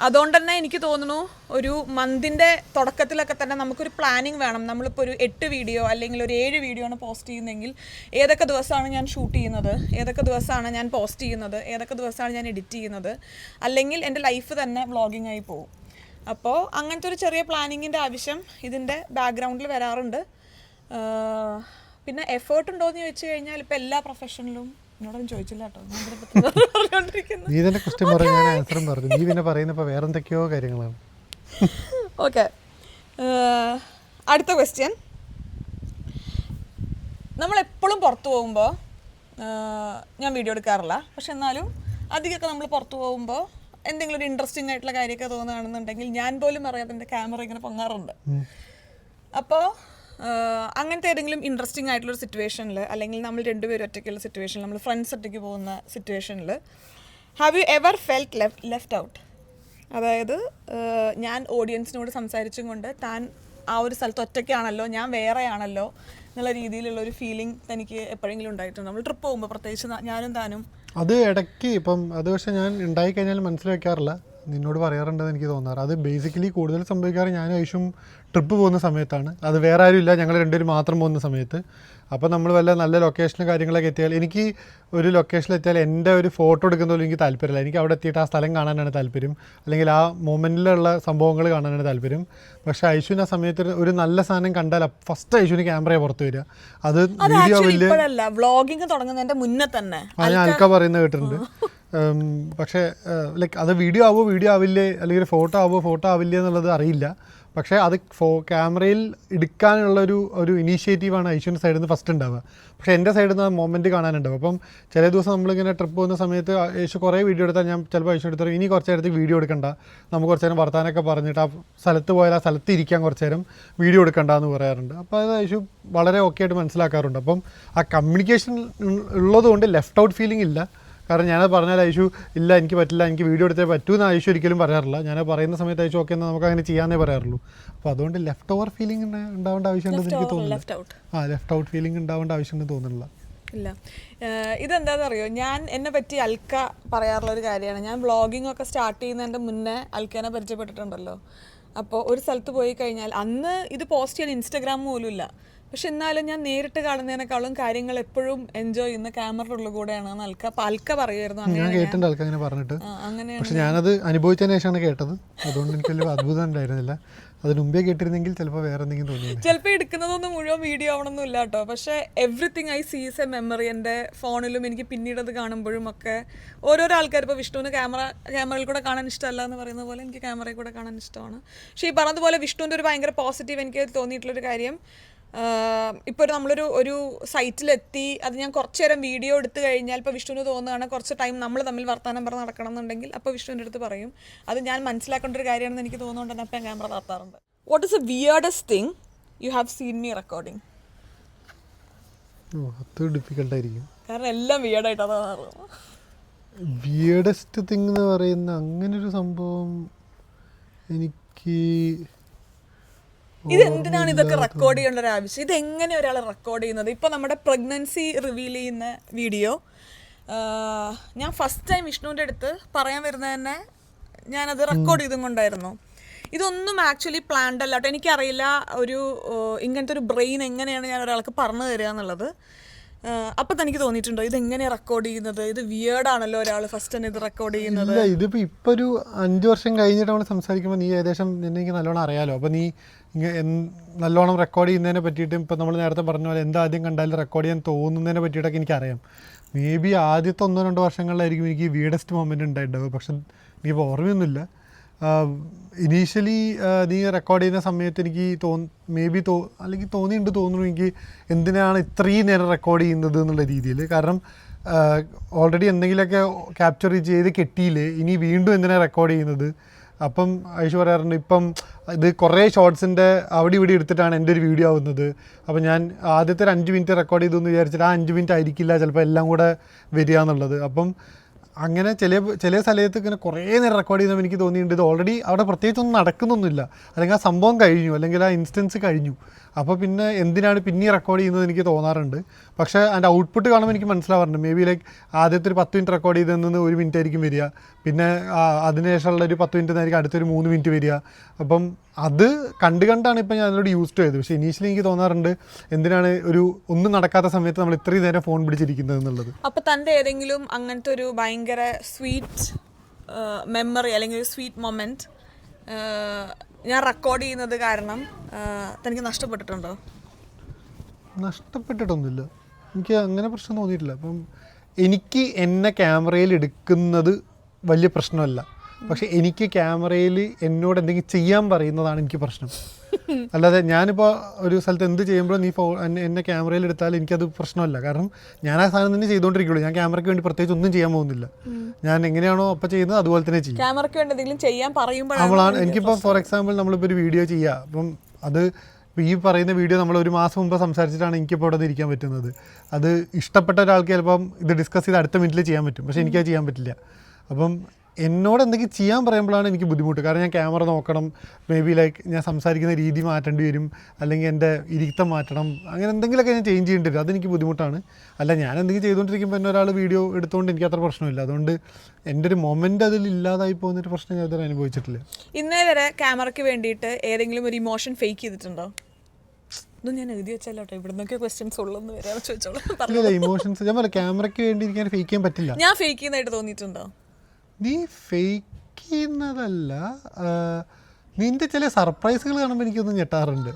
Speaker 1: അതുകൊണ്ട് തന്നെ എനിക്ക് തോന്നുന്നു ഒരു മന്തിൻ്റെ തുടക്കത്തിലൊക്കെ തന്നെ നമുക്കൊരു പ്ലാനിങ് വേണം. നമ്മളിപ്പോൾ ഒരു 8 വീഡിയോ അല്ലെങ്കിൽ ഒരു 7 വീഡിയോ ആണ് പോസ്റ്റ് ചെയ്യുന്നതെങ്കിൽ ഏതൊക്കെ ദിവസമാണ് ഞാൻ ഷൂട്ട് ചെയ്യുന്നത്, ഏതൊക്കെ ദിവസമാണ് ഞാൻ പോസ്റ്റ് ചെയ്യുന്നത്, ഏതൊക്കെ ദിവസമാണ് ഞാൻ എഡിറ്റ് ചെയ്യുന്നത്, അല്ലെങ്കിൽ എൻ്റെ ലൈഫ് തന്നെ വ്ളോഗിങ് ആയി പോകും. അപ്പോൾ അങ്ങനത്തെ ഒരു ചെറിയ പ്ലാനിങ്ങിൻ്റെ ആവശ്യം ഇതിൻ്റെ ബാക്ക്ഗ്രൗണ്ടിൽ വരാറുണ്ട്. പിന്നെ എഫേർട്ട് ഉണ്ടോ എന്ന് ചോദിച്ചു കഴിഞ്ഞാൽ ഇപ്പോൾ എല്ലാ പ്രൊഫഷനിലും എന്നോടൊന്നും ചോദിച്ചില്ല കേട്ടോ.
Speaker 2: നീ തന്നെ ക്വസ്റ്റ്യൻ പറഞ്ഞു, ഞാൻ ആൻസറും പറഞ്ഞു. നീ പിന്നെ പറയുന്നപ്പോൾ വേറെ എന്തൊക്കെയോ കാര്യങ്ങളാണ്.
Speaker 1: ഓക്കെ, അടുത്ത ക്വസ്റ്റ്യൻ. നമ്മളെപ്പോഴും പുറത്തു പോകുമ്പോൾ ഞാൻ വീഡിയോ എടുക്കാറില്ല, പക്ഷെ എന്നാലും അധികമൊക്കെ നമ്മൾ പുറത്തു പോകുമ്പോൾ എന്തെങ്കിലും ഒരു ഇൻട്രസ്റ്റിംഗ് ആയിട്ടുള്ള കാര്യമൊക്കെ തോന്നുകയാണെന്നുണ്ടെങ്കിൽ ഞാൻ പോലും അറിയാതെ എൻ്റെ ക്യാമറ ഇങ്ങനെ പൊങ്ങാറുണ്ട്. അപ്പോൾ അങ്ങനത്തെ ഏതെങ്കിലും ഇൻട്രസ്റ്റിംഗ് ആയിട്ടുള്ളൊരു സിറ്റുവേഷനിൽ അല്ലെങ്കിൽ നമ്മൾ രണ്ടുപേരും ഒറ്റയ്ക്കുള്ള സിറ്റുവേഷനിൽ, നമ്മൾ ഫ്രണ്ട്സ് ഒറ്റയ്ക്ക് പോകുന്ന സിറ്റുവേഷനിൽ have you ever felt left out? അതായത് ഞാൻ ഓഡിയൻസിനോട് സംസാരിച്ചും കൊണ്ട് താൻ ആ ഒരു സ്ഥലത്ത് ഒറ്റയ്ക്കാണല്ലോ, ഞാൻ വേറെയാണല്ലോ എന്നുള്ള രീതിയിലുള്ള ഒരു ഫീലിംഗ് തനിക്ക് എപ്പോഴെങ്കിലും ഉണ്ടായിട്ടുണ്ട് നമ്മൾ ട്രിപ്പ് പോകുമ്പോൾ? പ്രത്യേകിച്ച് ഞാനും താനും
Speaker 2: അത് ഇടയ്ക്ക് ഇപ്പം അത് പക്ഷേ ഞാൻ ഉണ്ടായിക്കഴിഞ്ഞാൽ മനസ്സിലാക്കാറില്ല, നിന്നോട് പറയാറുണ്ടെന്ന് എനിക്ക് തോന്നാറ്. അത് ബേസിക്കലി കൂടുതൽ സംഭവിക്കാറ് ഞാനും ഐഷും ട്രിപ്പ് പോകുന്ന സമയത്താണ്. അത് വേറെ ആരും ഇല്ല, ഞങ്ങൾ രണ്ടുപേരും മാത്രം പോകുന്ന സമയത്ത്. അപ്പോൾ നമ്മൾ വല്ല നല്ല ലൊക്കേഷനും കാര്യങ്ങളൊക്കെ എത്തിയാൽ, എനിക്ക് ഒരു ലൊക്കേഷനിൽ എത്തിയാൽ എൻ്റെ ഒരു ഫോട്ടോ എടുക്കുന്നതിൽ എനിക്ക് താല്പര്യമില്ല. എനിക്ക് അവിടെ എത്തിയിട്ട് ആ സ്ഥലം കാണാനാണ് താല്പര്യം, അല്ലെങ്കിൽ ആ മൊമെൻറ്റിലുള്ള സംഭവങ്ങൾ കാണാനാണ് താല്പര്യം. പക്ഷേ ഐഷുവിന് ആ സമയത്ത് ഒരു നല്ല സാധനം കണ്ടാൽ ഫസ്റ്റ് ഐഷുവിന് ക്യാമറയെ പുറത്ത് വരിക. അത് വീഡിയോ
Speaker 1: വ്ളോഗിങ് തുടങ്ങുന്നതിന്റെ മുന്നേ തന്നെ
Speaker 2: ഞാൻ ആൾക്കാർ പറയുന്നത് കേട്ടിട്ടുണ്ട്. പക്ഷേ ലൈക്ക് അത് വീഡിയോ ആവോ വീഡിയോ ആവില്ലേ, അല്ലെങ്കിൽ ഫോട്ടോ ആവോ ഫോട്ടോ ആവില്ലേ എന്നുള്ളത് അറിയില്ല. പക്ഷേ അത് ക്യാമറയിൽ എടുക്കാനുള്ള ഒരു ഇനീഷ്യേറ്റീവാണ് ഐശ്വര്യൻ്റെ സൈഡിൽ നിന്ന് ഫസ്റ്റ് ഉണ്ടാവുക. പക്ഷേ എൻ്റെ സൈഡിൽ നിന്ന് ആ മൊമെൻറ്റ് കാണാനുണ്ടാവും. അപ്പം ചില ദിവസം നമ്മളിങ്ങനെ ട്രിപ്പ് പോകുന്ന സമയത്ത് ഐഷു കുറേ വീഡിയോ എടുത്താൽ ഞാൻ ചിലപ്പോൾ ഐഷു എടുത്താൽ ഇനി കുറച്ച് നേരത്തേക്ക് വീഡിയോ എടുക്കണ്ട, നമുക്ക് കുറച്ച് നേരം വർത്താനൊക്കെ പറഞ്ഞിട്ട് ആ സ്ഥലത്ത് പോയാൽ ആ സ്ഥലത്ത് ഇരിക്കാൻ കുറച്ച് നേരം വീഡിയോ എടുക്കണ്ട എന്ന് പറയാറുണ്ട്. അപ്പോൾ അത് ഐഷു വളരെ ഓക്കെ ആയിട്ട് മനസ്സിലാക്കാറുണ്ട്. അപ്പം ആ കമ്മ്യൂണിക്കേഷൻ ഉള്ളതുകൊണ്ട് ലെഫ്റ്റ് ഔട്ട് ഫീലിംഗ് ഇല്ല. കാരണം ഞാനത് പറഞ്ഞാൽ ഐഷു ഇല്ല എനിക്ക് പറ്റില്ല, എനിക്ക് വീഡിയോ എടുത്തേ പറ്റൂ എന്ന് ഐഷു ഒരിക്കലും പറയാറില്ല. ഞാൻ പറയുന്ന സമയത്ത് ഐഷു ഓക്കെ എന്നാൽ നമുക്ക് അങ്ങനെ ചെയ്യാനേ പറയാറുള്ളൂ. അപ്പോൾ അതുകൊണ്ട് ലെഫ്റ്റ് ഓവർ ഫീലിംഗ് ഉണ്ടാവേണ്ട ആവശ്യമുണ്ടെന്ന് എനിക്ക് തോന്നുന്നില്ല. ലെഫ്റ്റ് ഔട്ട് ഫീലിംഗ് ഉണ്ടാവേണ്ട ആവശ്യമുണ്ടെന്ന് തോന്നുന്നില്ല.
Speaker 1: ഇല്ല, ഇതെന്താണെന്ന് അറിയോ, ഞാൻ എന്നെ പറ്റി അൽക്ക പറയാറുള്ളൊരു കാര്യമാണ്. ഞാൻ വ്ളോഗിംഗ് ഒക്കെ സ്റ്റാർട്ട് ചെയ്യുന്നതിൻ്റെ മുന്നേ അൽക്കനെ പരിചയപ്പെട്ടിട്ടുണ്ടല്ലോ. അപ്പോൾ ഒരു സ്ഥലത്ത് പോയി കഴിഞ്ഞാൽ അന്ന് ഇത് പോസ്റ്റ് ചെയ്യാൻ ഇൻസ്റ്റഗ്രാം പോലും ഇല്ല. പക്ഷെ എന്നാലും ഞാൻ നേരിട്ട് കാണുന്നതിനേക്കാളും കാര്യങ്ങൾ എപ്പോഴും എൻജോയ് ചെയ്യുന്ന ക്യാമറയുടെ ഉള്ളിൽ കൂടെയാണ് അൽക്ക പറയുമായിരുന്നു
Speaker 2: ഞാൻ കേട്ടിട്ടുണ്ട് ആൾക്കാർ അങ്ങനെ പറഞ്ഞിട്ട്.
Speaker 1: അങ്ങനെയാണ്.
Speaker 2: പക്ഷെ ഞാനത് അനുഭവിച്ചതിന് ശേഷമാണ് കേട്ടത്. അതുകൊണ്ട് എനിക്ക് വലിയ അത്ഭുതം ഉണ്ടായിരുന്നില്ല. അതിന് മുമ്പേ കേട്ടിരുന്നെങ്കിൽ ചിലപ്പോൾ വേറെ എന്തെങ്കിലും തോന്നിയത്.
Speaker 1: ചിലപ്പോൾ എടുക്കുന്നതൊന്നും മുഴുവൻ വീഡിയോ ആവണമെന്നും ഇല്ല കേട്ടോ. പക്ഷേ എവറിത്തിങ് ഐ സീസ് എ മെമ്മറി. എൻ്റെ ഫോണിലും എനിക്ക് പിന്നീട് അത് കാണുമ്പോഴും ഒക്കെ ഓരോരോ ആൾക്കാർ ഇപ്പോൾ വിഷ്ണുവിന് ക്യാമറയിൽ കൂടെ കാണാൻ ഇഷ്ടമല്ല എന്ന് പറയുന്ന പോലെ എനിക്ക് ക്യാമറയിൽ കൂടെ കാണാൻ ഇഷ്ടമാണ്. പക്ഷേ ഈ പറഞ്ഞതുപോലെ വിഷ്ണുവിൻ്റെ ഒരു ഭയങ്കര പോസിറ്റീവ് എനിക്ക് തോന്നിയിട്ടുള്ളൊരു കാര്യം, ഇപ്പോൾ നമ്മളൊരു സൈറ്റിലെത്തി അത് ഞാൻ കുറച്ച് നേരം വീഡിയോ എടുത്തു കഴിഞ്ഞാൽ ഇപ്പോൾ വിഷ്ണുവിന് തോന്നുകയാണ് കുറച്ച് ടൈം നമ്മൾ തമ്മിൽ വർത്താനം പറഞ്ഞ് നടക്കണം എന്നുണ്ടെങ്കിൽ അപ്പോൾ വിഷ്ണുവിൻ്റെ അടുത്ത് പറയും. അത് ഞാൻ മനസ്സിലാക്കേണ്ട ഒരു കാര്യമാണെന്ന് എനിക്ക് തോന്നുന്നുണ്ട് തന്നെ അപ്പം ക്യാമറ താത്താറുണ്ട്. What is a weirdest thing you have seen me recording?
Speaker 2: അത് ഡിഫിക്കൽട്ടായിരിക്കും,
Speaker 1: കാരണം എല്ലാം വിയേർഡായിട്ടാണ് തോന്നാറ്.
Speaker 2: വിയേർഡസ്റ്റ് തിങ് എന്ന് പറയുന്ന അങ്ങനൊരു സംഭവം എനിക്ക്
Speaker 1: ഇതെന്തിനാണ് ഇതൊക്കെ റെക്കോർഡ് ചെയ്യേണ്ട ഒരു ആവശ്യം? ഇതെങ്ങനെ ഒരാൾ റെക്കോർഡ് ചെയ്യുന്നത്? ഇപ്പോൾ നമ്മുടെ പ്രഗ്നൻസി റിവീൽ ചെയ്യുന്ന വീഡിയോ ഞാൻ ഫസ്റ്റ് ടൈം വിഷ്ണുവിൻ്റെ അടുത്ത് പറയാൻ വരുന്നത് തന്നെ ഞാനത് റെക്കോർഡ് ചെയ്തും കൊണ്ടായിരുന്നു. ഇതൊന്നും ആക്ച്വലി പ്ലാൻഡ് അല്ല കേട്ടോ. എനിക്കറിയില്ല ഇങ്ങനത്തെ ഒരു ബ്രെയിൻ എങ്ങനെയാണ് ഞാൻ ഒരാൾക്ക് പറഞ്ഞു തരിക എന്നുള്ളത്. അപ്പം തനിക്ക് തോന്നിയിട്ടുണ്ടോ ഇതെങ്ങനെയാണ് റെക്കോർഡ് ചെയ്യുന്നത്? ഇത് വിയേർഡാണല്ലോ ഒരാൾ ഫസ്റ്റ് തന്നെ ഇത് റെക്കോർഡ് ചെയ്യുന്നത്.
Speaker 2: ഇതിപ്പോൾ ഇപ്പോൾ ഒരു 5 വർഷം കഴിഞ്ഞിട്ട് നമ്മൾ സംസാരിക്കുമ്പോൾ നീ ഏകദേശം എനിക്ക് നല്ലോണം അറിയാലോ. അപ്പോൾ നീ നല്ലോണം റെക്കോർഡ് ചെയ്യുന്നതിനെ പറ്റിയിട്ടും ഇപ്പോൾ നമ്മൾ നേരത്തെ പറഞ്ഞ പോലെ എന്താദ്യം കണ്ടാലും റെക്കോർഡ് ചെയ്യാൻ തോന്നുന്നതിനെ പറ്റിയിട്ടൊക്കെ എനിക്കറിയാം. മേ ബി ആദ്യത്തെ 1-2 വർഷങ്ങളിലായിരിക്കും എനിക്ക് വീഡസ്റ്റ് മൊമെൻ്റ് ഉണ്ടായിട്ടുണ്ടാവുക. പക്ഷെ എനിക്കിപ്പോൾ ഓർമ്മയൊന്നുമില്ല. ഇനീഷ്യലി നീ റെക്കോർഡ് ചെയ്യുന്ന സമയത്ത് എനിക്ക് അല്ലെങ്കിൽ തോന്നുന്നു എനിക്ക് എന്തിനാണ് ഇത്രയും നേരം റെക്കോർഡ് ചെയ്യുന്നത് എന്നുള്ള രീതിയിൽ. കാരണം ഓൾറെഡി എന്തെങ്കിലുമൊക്കെ ക്യാപ്ചർ ചെയ്ത് കെട്ടിയില്ലേ, ഇനി വീണ്ടും എന്തിനാണ് റെക്കോർഡ് ചെയ്യുന്നത്? അപ്പം ഐഷു പറയാറുണ്ട് ഇപ്പം ഇത് കുറേ ഷോർട്സിൻ്റെ അവിടെ ഇവിടെ എടുത്തിട്ടാണ് എൻ്റെ ഒരു വീഡിയോ ആവുന്നത്. അപ്പം ഞാൻ ആദ്യത്തെ ഒരു 5 മിനിറ്റ് റെക്കോർഡ് ചെയ്തു എന്ന് വിചാരിച്ചിട്ട് ആ 5 മിനിറ്റ് ആയിരിക്കില്ല ചിലപ്പോൾ എല്ലാം കൂടെ വരിക എന്നുള്ളത്. അപ്പം അങ്ങനെ ചില സ്ഥലത്ത് ഇങ്ങനെ കുറേ നേരം റെക്കോർഡ് ചെയ്യുമ്പോൾ എനിക്ക് തോന്നിയിട്ടുണ്ട് ഇത് ഓൾറെഡി അവിടെ പ്രത്യേകിച്ചൊന്നും നടക്കുന്നൊന്നുമില്ല, അല്ലെങ്കിൽ ആ സംഭവം കഴിഞ്ഞു, അല്ലെങ്കിൽ ആ ഇൻസ്റ്റൻസ് കഴിഞ്ഞു. അപ്പോൾ പിന്നെ എന്തിനാണ് പിന്നെ റെക്കോർഡ് ചെയ്യുന്നത് എനിക്ക് തോന്നാറുണ്ട്. പക്ഷേ അതിൻ്റെ ഔട്ട്പുട്ട് കാണുമ്പോൾ എനിക്ക് മനസ്സിലാവാറുണ്ട്. മേ ബി ലൈക്ക് ആദ്യത്തെ ഒരു 10 മിനിറ്റ് റെക്കോർഡ് ചെയ്തതെന്ന് 1 മിനിറ്റ് ആയിരിക്കും വരിക, പിന്നെ അതിനുശേഷമുള്ള ഒരു 10 മിനിറ്റ് ആയിരിക്കും അടുത്തൊരു 3 മിനിറ്റ് വരിക. അപ്പം അത് കണ്ടാണ് ഇപ്പം ഞാൻ അതിനോട് യൂസ്ഡ് ചെയ്തത്. പക്ഷേ ഇനീഷ്യലി എനിക്ക് തോന്നാറുണ്ട് എന്തിനാണ് ഒന്നും നടക്കാത്ത സമയത്ത് നമ്മൾ ഇത്രയും നേരം ഫോൺ പിടിച്ചിരിക്കുന്നത് എന്നുള്ളത്.
Speaker 1: അപ്പോൾ തൻ്റെ ഏതെങ്കിലും അങ്ങനത്തെ ഒരു ഭയങ്കര സ്വീറ്റ് മെമ്മറി അല്ലെങ്കിൽ സ്വീറ്റ് മൊമെൻറ്റ് ഞാൻ റെക്കോർഡ് ചെയ്യുന്നത് കാരണം തനിക്ക് നഷ്ടപ്പെട്ടിട്ടുണ്ടോ?
Speaker 2: നഷ്ടപ്പെട്ടിട്ടൊന്നുമില്ല, എനിക്ക് അങ്ങനെ പ്രശ്നം തോന്നിയിട്ടില്ല. അപ്പം എനിക്ക് എന്നെ ക്യാമറയിൽ എടുക്കുന്നത് വലിയ പ്രശ്നമല്ല. പക്ഷെ എനിക്ക് ക്യാമറയിൽ എന്നോട് എന്തെങ്കിലും ചെയ്യാൻ പറയുന്നതാണ് എനിക്ക് പ്രശ്നം. അല്ലാതെ ഞാനിപ്പോൾ ഒരു സ്ഥലത്ത് എന്ത് ചെയ്യുമ്പോഴും നീ എന്നെ ക്യാമറയിൽ എടുത്താൽ എനിക്കത് പ്രശ്നമല്ല. കാരണം ഞാൻ ആ സാധനം തന്നെ ചെയ്തുകൊണ്ടിരിക്കുള്ളൂ. ഞാൻ ക്യാമറയ്ക്ക് വേണ്ടി പ്രത്യേകിച്ച് ഒന്നും ചെയ്യാൻ പോകുന്നില്ല. ഞാൻ എങ്ങനെയാണോ അപ്പോൾ ചെയ്യുന്നത് അതുപോലെ തന്നെ ചെയ്യും.
Speaker 1: ക്യാമറയ്ക്ക് വേണ്ടി എന്തെങ്കിലും ചെയ്യാൻ
Speaker 2: നമ്മളാണ് എനിക്കിപ്പോൾ ഫോർ എക്സാമ്പിൾ നമ്മളിപ്പോൾ ഒരു വീഡിയോ ചെയ്യുക, അപ്പം അത് ഈ പറയുന്ന വീഡിയോ നമ്മൾ 1 മാസം മുമ്പ് സംസാരിച്ചിട്ടാണ് എനിക്കിപ്പോൾ ഇവിടെ ഇരിക്കാൻ പറ്റുന്നത്. അത് ഇഷ്ടപ്പെട്ട ഒരാൾക്ക് ചിലപ്പം ഇത് ഡിസ്കസ് ചെയ്ത് അടുത്ത മിനിറ്റിൽ ചെയ്യാൻ പറ്റും, പക്ഷേ എനിക്കത് ചെയ്യാൻ പറ്റില്ല. അപ്പം എന്നോട് എന്തെങ്കിലും ചെയ്യാൻ പറയുമ്പോഴാണ് എനിക്ക് ബുദ്ധിമുട്ട്. കാരണം ഞാൻ ക്യാമറ നോക്കണം, മേ ബി ലൈക്ക് ഞാൻ സംസാരിക്കുന്ന രീതി മാറ്റേണ്ടി വരും, അല്ലെങ്കിൽ എൻ്റെ ഇരുത്തം മാറ്റണം, അങ്ങനെ എന്തെങ്കിലുമൊക്കെ ഞാൻ ചേഞ്ച് ചെയ്യേണ്ടി വരും. അതെനിക്ക് ബുദ്ധിമുട്ടാണ്. അല്ല ഞാൻ എന്തെങ്കിലും ചെയ്തുകൊണ്ടിരിക്കുമ്പോൾ എന്നെ ഒരാൾ വീഡിയോ എടുത്തുകൊണ്ട് എനിക്ക് അത്ര പ്രശ്നമില്ല. അതുകൊണ്ട് എൻ്റെ ഒരു മൊമെൻ്റ് അതിൽ ഇല്ലാതായി പോകുന്നൊരു പ്രശ്നം ഞാൻ ഇതുവരെ അനുഭവിച്ചിട്ടില്ല.
Speaker 1: ഇന്നേ വരെ ക്യാമറയ്ക്ക് വേണ്ടിയിട്ട് ഏതെങ്കിലും ഒരു ഇമോഷൻ ഫേക്ക് ചെയ്തിട്ടുണ്ടോ? ഇതൊന്നും ഞാൻ എഴുതി വെച്ചല്ലോ കേട്ടോ, ഇവിടെ നിന്നൊക്കെ ക്വസ്റ്റ്യൻസ് ഉള്ളതെന്ന് വരെ ചോദിച്ചോളൂ.
Speaker 2: പറഞ്ഞില്ല ഇമോഷൻസ് ഞാൻ പറയാം, ക്യാമറയ്ക്ക് വേണ്ടി എനിക്ക് ഫേക്ക് ചെയ്യാൻ പറ്റില്ല.
Speaker 1: ഞാൻ ഫേക്ക് ചെയ്യുന്നതായിട്ട് തോന്നിയിട്ടുണ്ടോ?
Speaker 2: നീ ഫേക്ക് ചെയ്യുന്നതല്ല, നിൻ്റെ ചില സർപ്രൈസുകൾ കാണുമ്പോൾ എനിക്കൊന്ന് ഞെട്ടാറുണ്ട്.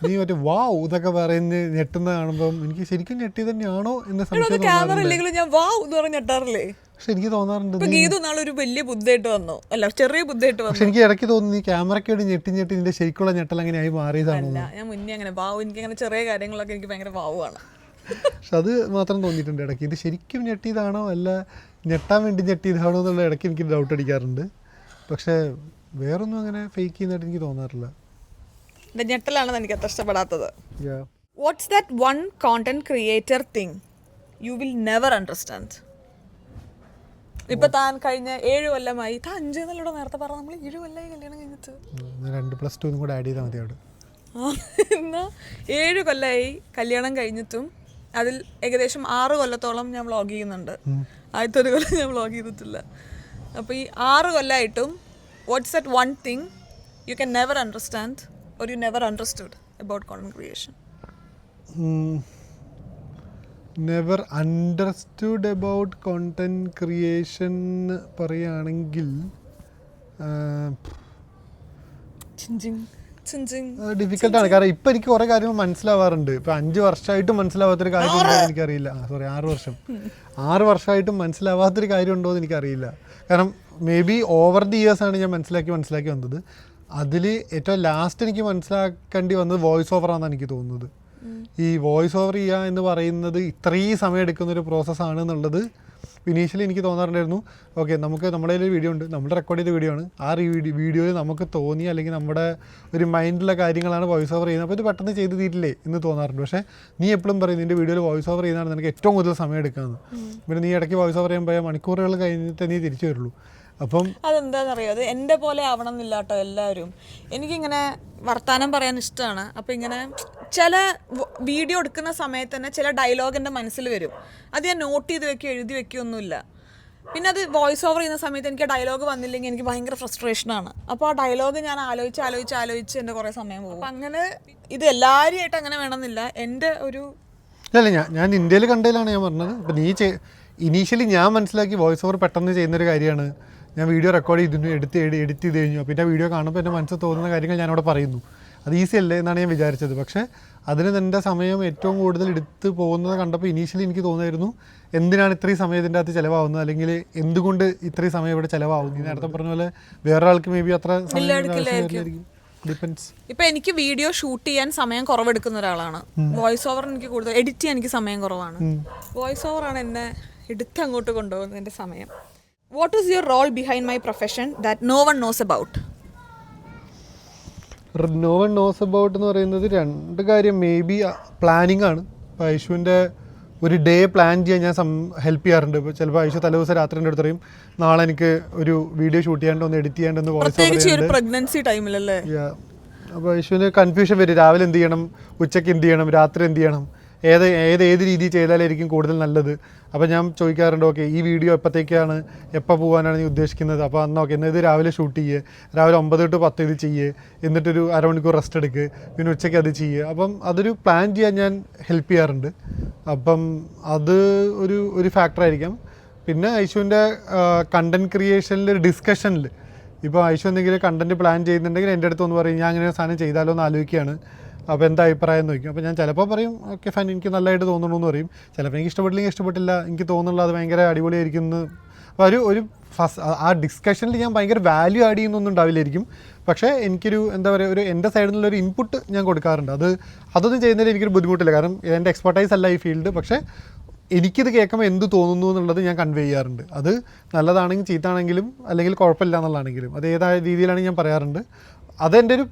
Speaker 2: നീ മറ്റേ വാവ് ഇതൊക്കെ പറഞ്ഞ് ഞെട്ടുന്ന കാണുമ്പം എനിക്ക് ശരിക്കും ഞെട്ടി തന്നെയാണോ എന്ന സംശയം.
Speaker 1: ക്യാമറ ഇല്ലെങ്കിലും ഞാൻ വാവ് എന്ന് പറഞ്ഞ് ഞെട്ടാറില്ലേ?
Speaker 2: പക്ഷെ എനിക്ക് തോന്നാറുണ്ട്
Speaker 1: ഗീതു നാളൊരു വലിയ ബുദ്ധിയായിട്ട് വന്നു, അല്ല ചെറിയ ബുദ്ധിയായിട്ട് വന്നു.
Speaker 2: പക്ഷെ എനിക്ക് ഇടയ്ക്ക് തോന്നുന്നു നീ ക്യാമറയ്ക്ക് വേണ്ടി ഞെട്ടി നിന്റെ ശരിക്കുള്ള ഞെട്ടൽ അങ്ങനെ ആയി മാറിയതാണോ?
Speaker 1: ഞാൻ മുന്നേ അങ്ങനെ വാവ്, എനിക്ക് അങ്ങനെ ചെറിയ കാര്യങ്ങളൊക്കെ എനിക്ക് ഭയങ്കര വാവുമാണ്.
Speaker 2: പക്ഷെ അത് മാത്രം തോന്നിയിട്ടുണ്ട് ഇടയ്ക്ക്, ഇത് ശരിക്കും ഞെട്ടിയതാണോ അല്ല ഞെട്ടാൻ വേണ്ടി ഞെട്ടിയതാണോ എന്നുള്ള ഇടയ്ക്ക് എനിക്ക് ഡൗട്ട് അടിക്കാറുണ്ട്. പക്ഷേ വേറൊന്നും അങ്ങനെ ഫേക്ക് ചെയ്യുന്നതായിട്ട് എനിക്ക് തോന്നാറില്ല.
Speaker 1: ഞെട്ടലാണ് എനിക്ക് അത്ര ഇഷ്ടപ്പെടാത്തത്. What's that one content creator thing you will never understand? ഇപ്പൊ താൻ കഴിഞ്ഞ 7 കൊല്ലമായി, താൻ 5 എന്നല്ലൂടെ നേരത്തെ പറഞ്ഞ, നമ്മൾ 7 കൊല്ലമായി കല്യാണം കഴിഞ്ഞിട്ട്.
Speaker 2: 2+2 കൂടെ ആഡ് ചെയ്താൽ മതി അവിടെ.
Speaker 1: എന്നാൽ 7 കൊല്ലമായി കല്യാണം കഴിഞ്ഞിട്ടും അതിൽ ഏകദേശം 6 കൊല്ലത്തോളം ഞാൻ വ്ളോഗ് ചെയ്യുന്നുണ്ട്. ആദ്യത്തെ 1 കൊല്ലം ഞാൻ വ്ളോഗ് ചെയ്തിട്ടില്ല. അപ്പോൾ ഈ 6 കൊല്ലമായിട്ടും what's that one thing you can never understand or you never understood about content creation?
Speaker 2: Never understood about content creation പറയുകയാണെങ്കിൽ ഡിഫിക്കൽട്ടാണ്. കാരണം ഇപ്പം എനിക്ക് കുറേ കാര്യങ്ങൾ മനസ്സിലാവാറുണ്ട്. ഇപ്പം 5 വർഷമായിട്ടും മനസ്സിലാവാത്തൊരു കാര്യം ഉണ്ടോ എന്ന് എനിക്കറിയില്ല. 6 വർഷമായിട്ടും മനസ്സിലാവാത്തൊരു കാര്യം ഉണ്ടോ എന്ന് എനിക്കറിയില്ല. കാരണം മേ ബി ഓവർ ദി ഇയേഴ്സാണ് ഞാൻ മനസ്സിലാക്കി വന്നത്. അതിൽ ഏറ്റവും ലാസ്റ്റ് എനിക്ക് മനസ്സിലാക്കേണ്ടി വന്നത് വോയിസ് ഓവറാണെന്ന് എനിക്ക് തോന്നുന്നത്. ഈ വോയിസ് ഓവർ ചെയ്യുക എന്ന് പറയുന്നത് ഇത്രയും സമയം എടുക്കുന്നൊരു പ്രോസസ്സാണ് എന്നുള്ളത് ഇനീഷ്യലി എനിക്ക് തോന്നാറുണ്ടായിരുന്നു. ഓക്കെ, നമുക്ക് നമ്മുടെ കയ്യിൽ വീഡിയോ ഉണ്ട്, നമ്മൾ റെക്കോർഡ് ചെയ്ത വീഡിയോ ആണ്, ആ വീഡിയോയിൽ നമുക്ക് തോന്നി അല്ലെങ്കിൽ നമ്മുടെ ഒരു മൈൻഡിലുള്ള കാര്യങ്ങളാണ് വോയിസ് ഓവർ ചെയ്യുന്നത്, അപ്പോൾ ഇത് പെട്ടെന്ന് ചെയ്ത് തീരില്ലേ എന്ന് തോന്നാറുണ്ട്. പക്ഷേ നീ എപ്പോഴും പറയും നിൻ്റെ വീഡിയോയിൽ വോയിസ് ഓവർ ചെയ്യുന്നതാണ് നിനക്ക് ഏറ്റവും കൂടുതൽ സമയം എടുക്കുന്നത്. പിന്നെ നീ ഇടയ്ക്ക് വോയിസ് ഓവർ ചെയ്യുമ്പോൾ മണിക്കൂറുകൾ കഴിഞ്ഞിട്ട് നീ തിരിച്ചു വരുള്ളൂ. അപ്പം
Speaker 1: അതെന്താണെന്നറിയോ, അത് എൻ്റെ പോലെ ആവണമെന്നില്ല കേട്ടോ എല്ലാവരും. എനിക്കിങ്ങനെ വർത്താനം പറയാൻ ഇഷ്ടമാണ്. അപ്പോൾ ഇങ്ങനെ ചില വീഡിയോ എടുക്കുന്ന സമയത്ത് തന്നെ ചില ഡയലോഗ് എൻ്റെ മനസ്സിൽ വരും. അത് ഞാൻ നോട്ട് ചെയ്ത് വെക്കുകയോ എഴുതി വെക്കുകയൊന്നുമില്ല. പിന്നെ അത് വോയിസ് ഓവർ ചെയ്യുന്ന സമയത്ത് എനിക്ക് ഡയലോഗ് വന്നില്ലെങ്കിൽ എനിക്ക് ഭയങ്കര ഫ്രസ്ട്രേഷനാണ്. അപ്പോൾ ആ ഡയലോഗ് ഞാൻ ആലോചിച്ച് എൻ്റെ കുറേ സമയം പോകും. അപ്പം അങ്ങനെ ഇത് എല്ലാവരുമായിട്ട് അങ്ങനെ വേണമെന്നില്ല. എൻ്റെ ഒരു
Speaker 2: അല്ല, ഞാൻ ഇന്ത്യയിൽ കണ്ടതിലാണ് ഞാൻ പറഞ്ഞത്. അപ്പം നീ ഇനീഷ്യലി ഞാൻ മനസ്സിലാക്കി വോയിസ് ഓവർ പെട്ടെന്ന് ചെയ്യുന്നൊരു കാര്യമാണ്. ഞാൻ വീഡിയോ റെക്കോർഡ് ചെയ്തിരുന്നു, എഡിറ്റ് ചെയ്ത് കഴിഞ്ഞു, പിന്നെ വീഡിയോ കാണുമ്പോൾ എൻ്റെ മനസ്സിൽ തോന്നുന്ന കാര്യങ്ങൾ ഞാനവിടെ പറയുന്നു. അത് ഈസി അല്ലേ എന്നാണ് ഞാൻ വിചാരിച്ചത്. പക്ഷേ അതിന് എൻ്റെ സമയം ഏറ്റവും കൂടുതൽ എടുത്ത് പോകുന്നത് കണ്ടപ്പോൾ ഇനീഷ്യലി എനിക്ക് തോന്നുമായിരുന്നു എന്തിനാണ് ഇത്രയും സമയം ഇതിൻ്റെ അകത്ത് ചിലവാകുന്നത്, അല്ലെങ്കിൽ എന്തുകൊണ്ട് ഇത്രയും സമയം ഇവിടെ ചിലവാകും. ഈ നേരത്തെ പറഞ്ഞ പോലെ വേറൊരാൾക്ക് മേ ബി അത്ര ഡിപ്പെൻസ്.
Speaker 1: ഇപ്പം എനിക്ക് വീഡിയോ ഷൂട്ട് ചെയ്യാൻ സമയം കുറവെടുക്കുന്ന ഒരാളാണ്. വോയിസ് ഓവർ എനിക്ക് കൂടുതൽ, എഡിറ്റ് ചെയ്യാൻ എനിക്ക് സമയം കുറവാണ്. വോയിസ് ഓവറാണ് എന്നെ എടുത്ത് അങ്ങോട്ട് കൊണ്ടുപോകുന്നത് എൻ്റെ സമയം. What is your role behind my profession that no one knows about?
Speaker 2: No one knows about എന്ന് പറയുന്നത് 2 കാര്യം. മേ ബി പ്ലാനിങ് ആണ്. ഇപ്പോൾ ഐഷുവിൻ്റെ ഒരു ഡേ പ്ലാൻ ചെയ്യാൻ ഞാൻ ഹെൽപ്പ് ചെയ്യാറുണ്ട്. ഇപ്പോൾ ചിലപ്പോൾ ഐഷു തലേദിവസം രാത്രി എൻ്റെ അടുത്ത് പറയും നാളെ എനിക്ക് ഒരു വീഡിയോ ഷൂട്ട് ചെയ്യാണ്ട് ഒന്ന് എഡിറ്റ് ചെയ്യാണ്ട് വോയിസ് ഓവർ
Speaker 1: പ്രഗ്നൻസി ടൈമിലല്ലേ.
Speaker 2: അപ്പോൾ ഐഷുവിന് കൺഫ്യൂഷൻ വരും. രാവിലെ എന്ത് ചെയ്യണം, ഉച്ചയ്ക്ക് എന്ത് ചെയ്യണം, രാത്രി എന്ത് ചെയ്യണം, ഏത് രീതിയിൽ ചെയ്താലായിരിക്കും കൂടുതൽ നല്ലത്. അപ്പോൾ ഞാൻ ചോദിക്കാറുണ്ട്, ഓക്കെ ഈ വീഡിയോ എപ്പോൾ പോകാനാണ് നീ ഉദ്ദേശിക്കുന്നത്, അപ്പോൾ അന്ന് ഓക്കെ എന്നാൽ ഇത് രാവിലെ ഷൂട്ട് ചെയ്യുക, രാവിലെ 9 to 10 ഇത് ചെയ്യുക, എന്നിട്ടൊരു അരമണിക്കൂർ റെസ്റ്റ് എടുക്കുക, പിന്നെ ഉച്ചയ്ക്ക് അത് ചെയ്യുക. അപ്പം അതൊരു പ്ലാൻ ചെയ്യാൻ ഞാൻ ഹെൽപ്പ് ചെയ്യാറുണ്ട്. അപ്പം അത് ഒരു ഫാക്ടറായിരിക്കാം. പിന്നെ ഐഷുവിൻ്റെ കണ്ടൻറ് ക്രിയേഷനിൽ ഒരു ഡിസ്കഷനിൽ ഇപ്പോൾ ഐഷു എന്തെങ്കിലും കണ്ടൻറ് പ്ലാൻ ചെയ്യുന്നുണ്ടെങ്കിൽ എൻ്റെ അടുത്ത് ഒന്ന് പറയും ഞാൻ അങ്ങനെ ഒരു സാധനം ചെയ്താലോ എന്ന് ആലോചിക്കുകയാണ്, അപ്പോൾ എന്താ അഭിപ്രായം എന്ന് ചോദിക്കും. അപ്പോൾ ഞാൻ ചിലപ്പോൾ പറയും ഓക്കെ ഫൈൻ, എനിക്ക് നല്ലതായിട്ട് തോന്നുന്നു എന്ന് പറയും. ചിലപ്പോൾ എനിക്ക് ഇഷ്ടപ്പെട്ടില്ലെങ്കിൽ ഇഷ്ടപ്പെട്ടില്ല, എനിക്ക് തോന്നുന്നുള്ളത് അത് ഭയങ്കര അടിപൊളിയായിരിക്കും എന്ന്. അപ്പോൾ ഒരു ആ ഡിസ്കഷനിൽ ഞാൻ ഭയങ്കര വാല്യൂ ആഡ് ചെയ്യുന്നൊന്നും ഉണ്ടാവില്ലായിരിക്കും. പക്ഷേ എനിക്കൊരു എന്താ പറയുക, എൻ്റെ സൈഡിൽ നിന്നുള്ളൊരു ഇൻപുട്ട് ഞാൻ കൊടുക്കാറുണ്ട്. അതൊന്നും ചെയ്യുന്നതിൽ എനിക്കൊരു ബുദ്ധിമുട്ടില്ല. കാരണം എൻ്റെ എക്സ്പെർട്ടൈസ് അല്ല ഈ ഫീൽഡ്. പക്ഷേ എനിക്കിത് കേൾക്കുമ്പോൾ എന്ത് തോന്നുന്നു എന്നുള്ളത് ഞാൻ കൺവേ ചെയ്യാറുണ്ട്. അത് നല്ലതാണെങ്കിൽ ചീത്താണെങ്കിലും അല്ലെങ്കിൽ കുഴപ്പമില്ല എന്നുള്ളതാണെങ്കിലും അത് ഏതായ രീതിയിലാണ് ഞാൻ പറയാറുണ്ട്. അതെൻ്റെ ഒരു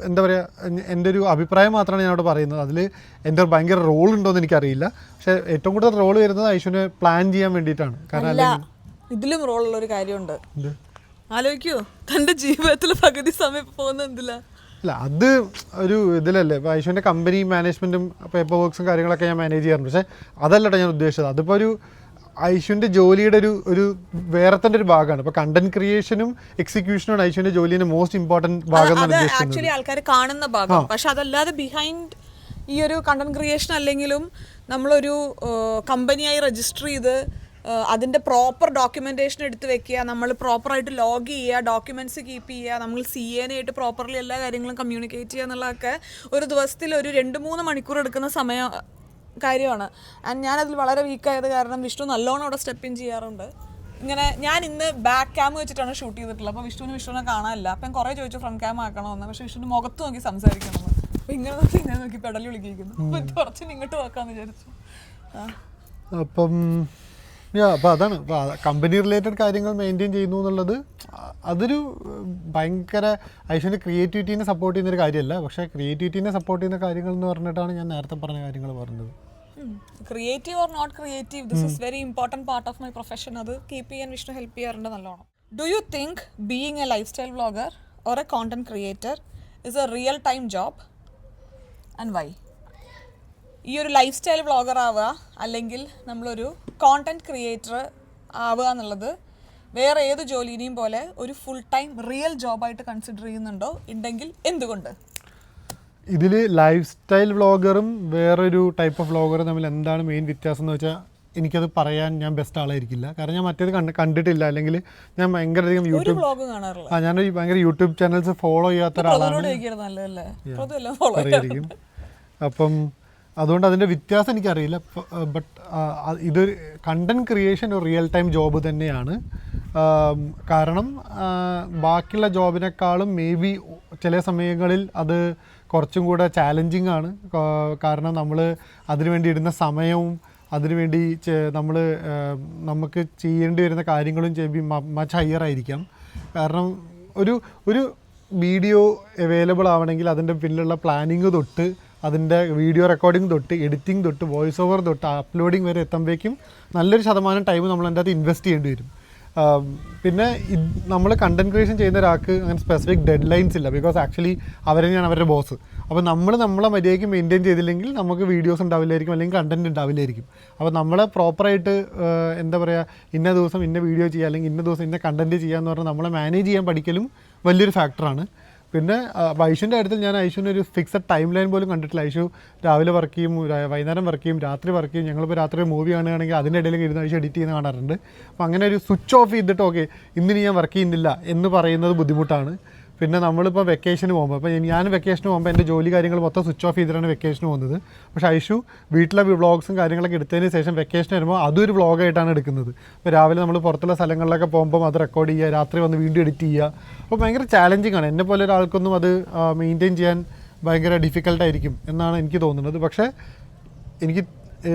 Speaker 2: എന്താ പറയുക, എൻ്റെ ഒരു അഭിപ്രായം മാത്രമാണ് ഞാൻ അവിടെ പറയുന്നത്. അതിൽ എൻ്റെ ഒരു ഭയങ്കര റോൾ ഉണ്ടോയെന്ന് എനിക്കറിയില്ല. പക്ഷേ ഏറ്റവും കൂടുതൽ റോൾ വരുന്നത് ഐഷുവിനെ പ്ലാൻ ചെയ്യാൻ വേണ്ടിയിട്ടാണ്. കാരണം
Speaker 1: ഇതിലും റോളുള്ളൊരു കാര്യമുണ്ട്. ആലോചിക്കൂ, തൻ്റെ ജീവിതത്തിൽ പകുതി സമയം പോകുന്നത് എന്തില്ല.
Speaker 2: അല്ല, അത് ഒരു ഇതിലല്ലേ. ഇപ്പോൾ ഐഷുവിൻ്റെ കമ്പനി മാനേജ്മെൻറ്റും പേപ്പർ വർക്ക്സും കാര്യങ്ങളൊക്കെ ഞാൻ മാനേജ് ചെയ്യാറുണ്ട്. പക്ഷേ അതല്ലട്ടോ ഞാൻ ഉദ്ദേശിച്ചത്. അതിപ്പോൾ ഒരു ഐഷുവിൻ്റെ ജോലിയുടെ ഒരു വേറെ തന്നെ ഒരു ഭാഗമാണ്. ഇപ്പോൾ കണ്ടന്റ് ക്രിയേഷനും എക്സിക്യൂഷനും ഐഷുവിൻ്റെ ജോലിയുടെ മോസ്റ്റ് ഇമ്പോർട്ടൻറ്റ് ഭാഗം എന്നാണ് ഉദ്ദേശിക്കുന്നത്.
Speaker 1: ആക്ച്വലി ആൾക്കാർ കാണുന്ന ഭാഗം. പക്ഷെ അതല്ലാതെ ബിഹൈൻഡ് ഈ ഒരു കണ്ടന്റ് ക്രിയേഷൻ അല്ലെങ്കിലും നമ്മളൊരു കമ്പനിയായി രജിസ്റ്റർ ചെയ്ത് അതിൻ്റെ പ്രോപ്പർ ഡോക്യുമെൻറ്റേഷൻ എടുത്ത് വെക്കുക, നമ്മൾ പ്രോപ്പറായിട്ട് ലോഗ് ചെയ്യുക, ഡോക്യുമെൻറ്റ്സ് കീപ്പ് ചെയ്യുക, നമ്മൾ CA-നായിട്ട് പ്രോപ്പർലി എല്ലാ കാര്യങ്ങളും കമ്മ്യൂണിക്കേറ്റ് ചെയ്യുക എന്നുള്ളതൊക്കെ ഒരു ദിവസത്തിൽ ഒരു 2-3 മണിക്കൂർ എടുക്കുന്ന കാര്യമാണ്. ആൻഡ് ഞാനതിൽ വളരെ വീക്കായത് കാരണം വിഷ്ണു നല്ലോണം അവിടെ സ്റ്റെപ്പ് ഇൻ ചെയ്യാറുണ്ട്. ഇങ്ങനെ ഞാൻ ഇന്ന് ബാക്ക് ക്യാം വെച്ചിട്ടാണ് ഷൂട്ട് ചെയ്തിട്ടുള്ളത്. അപ്പോൾ വിഷ്ണുവിനെ കാണാനില്ല. അപ്പം കുറേ ചോദിച്ചു ഫ്രണ്ട് ക്യാം ആക്കണമെന്ന്. പക്ഷേ വിഷ്ണുവിന് മുഖത്ത് നോക്കി സംസാരിക്കണമെന്ന്. അപ്പോൾ ഇങ്ങനെ നോക്കി പെടലി വിളിക്കുന്നു. അപ്പോൾ കുറച്ച് ഇങ്ങോട്ട് നോക്കാമെന്ന് വിചാരിച്ചു.
Speaker 2: അപ്പം അപ്പോൾ അതാണ് കമ്പനി റിലേറ്റഡ് കാര്യങ്ങൾ മെയിൻറ്റെയിൻ ചെയ്യുന്നു എന്നുള്ളത്. അതൊരു ഭയങ്കര ഐഷുവിൻ്റെ ക്രിയേറ്റിവിറ്റീനെ സപ്പോർട്ട് ചെയ്യുന്നൊരു കാര്യമല്ല. പക്ഷേ ക്രിയേറ്റിവിറ്റീനെ സപ്പോർട്ട് ചെയ്യുന്ന കാര്യങ്ങൾ എന്ന് പറഞ്ഞിട്ടാണ് ഞാൻ നേരത്തെ പറഞ്ഞ കാര്യങ്ങൾ പറഞ്ഞത്.
Speaker 1: Creative or not creative, this is very important part of my profession. അത് കീപ്പ് ചെയ്യാൻ വിഷ്ണു ഹെൽപ്പ് ചെയ്യാറുണ്ട് നല്ലോണം. Do you think being a life style vlogger or a content creator is a real time job and why? ഈ ഒരു ലൈഫ് സ്റ്റൈൽ വ്ളോഗർ ആവുക അല്ലെങ്കിൽ നമ്മളൊരു കോണ്ടന്റ് ക്രിയേറ്റർ ആവുക എന്നുള്ളത് വേറെ ഏത് ജോലിനെയും പോലെ ഒരു ഫുൾ ടൈം റിയൽ ജോബായിട്ട് കൺസിഡർ ചെയ്യുന്നുണ്ടോ? ഉണ്ടെങ്കിൽ എന്തുകൊണ്ട്?
Speaker 2: ഇതിൽ ലൈഫ് സ്റ്റൈൽ വ്ളോഗറും വേറൊരു ടൈപ്പ് ഓഫ് വ്ളോഗറും തമ്മിൽ എന്താണ് മെയിൻ വ്യത്യാസം എന്ന് വെച്ചാൽ എനിക്കത് പറയാൻ ഞാൻ ബെസ്റ്റ് ആളായിരിക്കില്ല. കാരണം ഞാൻ മറ്റേത് കണ്ടിട്ടില്ല, അല്ലെങ്കിൽ ഞാൻ ഭയങ്കര അധികം ഞാനൊരു ഭയങ്കര യൂട്യൂബ് ചാനൽസ് ഫോളോ ചെയ്യാത്ത ഒരാളാണ് പറയായിരിക്കും. അപ്പം അതുകൊണ്ട് അതിൻ്റെ വ്യത്യാസം എനിക്കറിയില്ല. ബട്ട് ഇതൊരു കണ്ടൻറ് ക്രിയേഷൻ ഒരു റിയൽ ടൈം ജോബ് തന്നെയാണ്. കാരണം ബാക്കിയുള്ള ജോബിനേക്കാളും മേ ബി ചില സമയങ്ങളിൽ അത് കുറച്ചും കൂടെ ചാലഞ്ചിങ് ആണ്. കാരണം നമ്മൾ അതിനുവേണ്ടി ഇടുന്ന സമയവും അതിനുവേണ്ടി നമുക്ക് ചെയ്യേണ്ടി വരുന്ന കാര്യങ്ങളും മച്ച് ഹയർ ആയിരിക്കാം. കാരണം ഒരു വീഡിയോ അവൈലബിൾ ആവണമെങ്കിൽ അതിൻ്റെ പിന്നിലുള്ള പ്ലാനിങ് തൊട്ട് അതിൻ്റെ വീഡിയോ റെക്കോർഡിംഗ് തൊട്ട് എഡിറ്റിംഗ് തൊട്ട് വോയിസ് ഓവർ തൊട്ട് അപ്ലോഡിങ് വരെ എത്തുമ്പോഴേക്കും നല്ലൊരു ശതമാനം ടൈം നമ്മൾ അതിൻ്റെ അകത്ത് ഇൻവെസ്റ്റ് ചെയ്യേണ്ടി വരും. പിന്നെ നമ്മൾ കണ്ടൻറ് ക്രിയേഷൻ ചെയ്യുന്ന ഒരാൾക്ക് അങ്ങനെ സ്പെസിഫിക് ഡെഡ് ലൈൻസ് ഇല്ല. ബിക്കോസ് ആക്ച്വലി അവരെയാണ് അവരുടെ ബോസ്. അപ്പോൾ നമ്മളെ മര്യാദയ്ക്ക് മെയിൻറ്റെയിൻ ചെയ്തില്ലെങ്കിൽ നമുക്ക് വീഡിയോസ് ഉണ്ടാവില്ലായിരിക്കും, അല്ലെങ്കിൽ കണ്ടൻറ് ഉണ്ടാവില്ലായിരിക്കും. അപ്പോൾ നമ്മൾ പ്രോപ്പറായിട്ട് എന്താ പറയുക, ഇന്ന ദിവസം ഇന്ന വീഡിയോ ചെയ്യുക, അല്ലെങ്കിൽ ഇന്ന ദിവസം ഇന്ന കണ്ടൻറ് ചെയ്യുക എന്ന് പറഞ്ഞാൽ നമ്മളെ മാനേജ് ചെയ്യാൻ പഠിക്കലും വലിയൊരു ഫാക്ടറാണ്. പിന്നെ ഐഷുവിൻ്റെ കാര്യത്തിൽ ഞാൻ ഐഷുവിനൊരു ഫിക്സഡ് ടൈം ലൈൻ പോലും കണ്ടിട്ടില്ല. ഐഷു രാവിലെ വർക്ക് ചെയ്യും, വൈകുന്നേരം വർക്ക് ചെയ്യും, രാത്രി വർക്ക് ചെയ്യും. ഞങ്ങളിപ്പോൾ രാത്രി മൂവി കാണുകയാണെങ്കിൽ അതിൻ്റെ ഇടയിൽ ഇരുന്ന് ഐഷു എഡിറ്റ് ചെയ്യുന്ന കാണാറുണ്ട്. അപ്പോൾ അങ്ങനെ ഒരു സ്വിച്ച് ഓഫ് ചെയ്തിട്ട് ഓക്കെ ഇന്നിനി ഞാൻ വർക്ക് ചെയ്യുന്നില്ല എന്ന് പറയുന്നത് ബുദ്ധിമുട്ടാണ്. പിന്നെ നമ്മളിപ്പോൾ വെക്കേഷന് പോകുമ്പോൾ, ഇപ്പോൾ ഞാൻ വെക്കേഷന് പോകുമ്പോൾ എൻ്റെ ജോലി കാര്യങ്ങൾ മൊത്തം സ്വിച്ച് ഓഫ് ചെയ്തിട്ടാണ് വെക്കേഷന് പോകുന്നത്. പക്ഷേ ഐഷു വീട്ടിലെ വ്ളോഗ്സും കാര്യങ്ങളൊക്കെ എടുത്തതിന് ശേഷം വെക്കേഷൻ വരുമ്പോൾ അതൊരു വ്ളോഗായിട്ടാണ് എടുക്കുന്നത്. ഇപ്പോൾ രാവിലെ നമ്മൾ പുറത്തുള്ള സ്ഥലങ്ങളിലൊക്കെ പോകുമ്പോൾ അത് റെക്കോർഡ് ചെയ്യുക, രാത്രി വന്ന് വീണ്ടും എഡിറ്റ് ചെയ്യുക. അപ്പോൾ ഭയങ്കര ചാലഞ്ചിങ് ആണ്. എന്നെ പോലെ ഒരാൾക്കൊന്നും അത് മെയിൻറ്റെയിൻ ചെയ്യാൻ ഭയങ്കര ഡിഫിക്കൽട്ടായിരിക്കും എന്നാണ് എനിക്ക് തോന്നുന്നത്. പക്ഷേ എനിക്ക്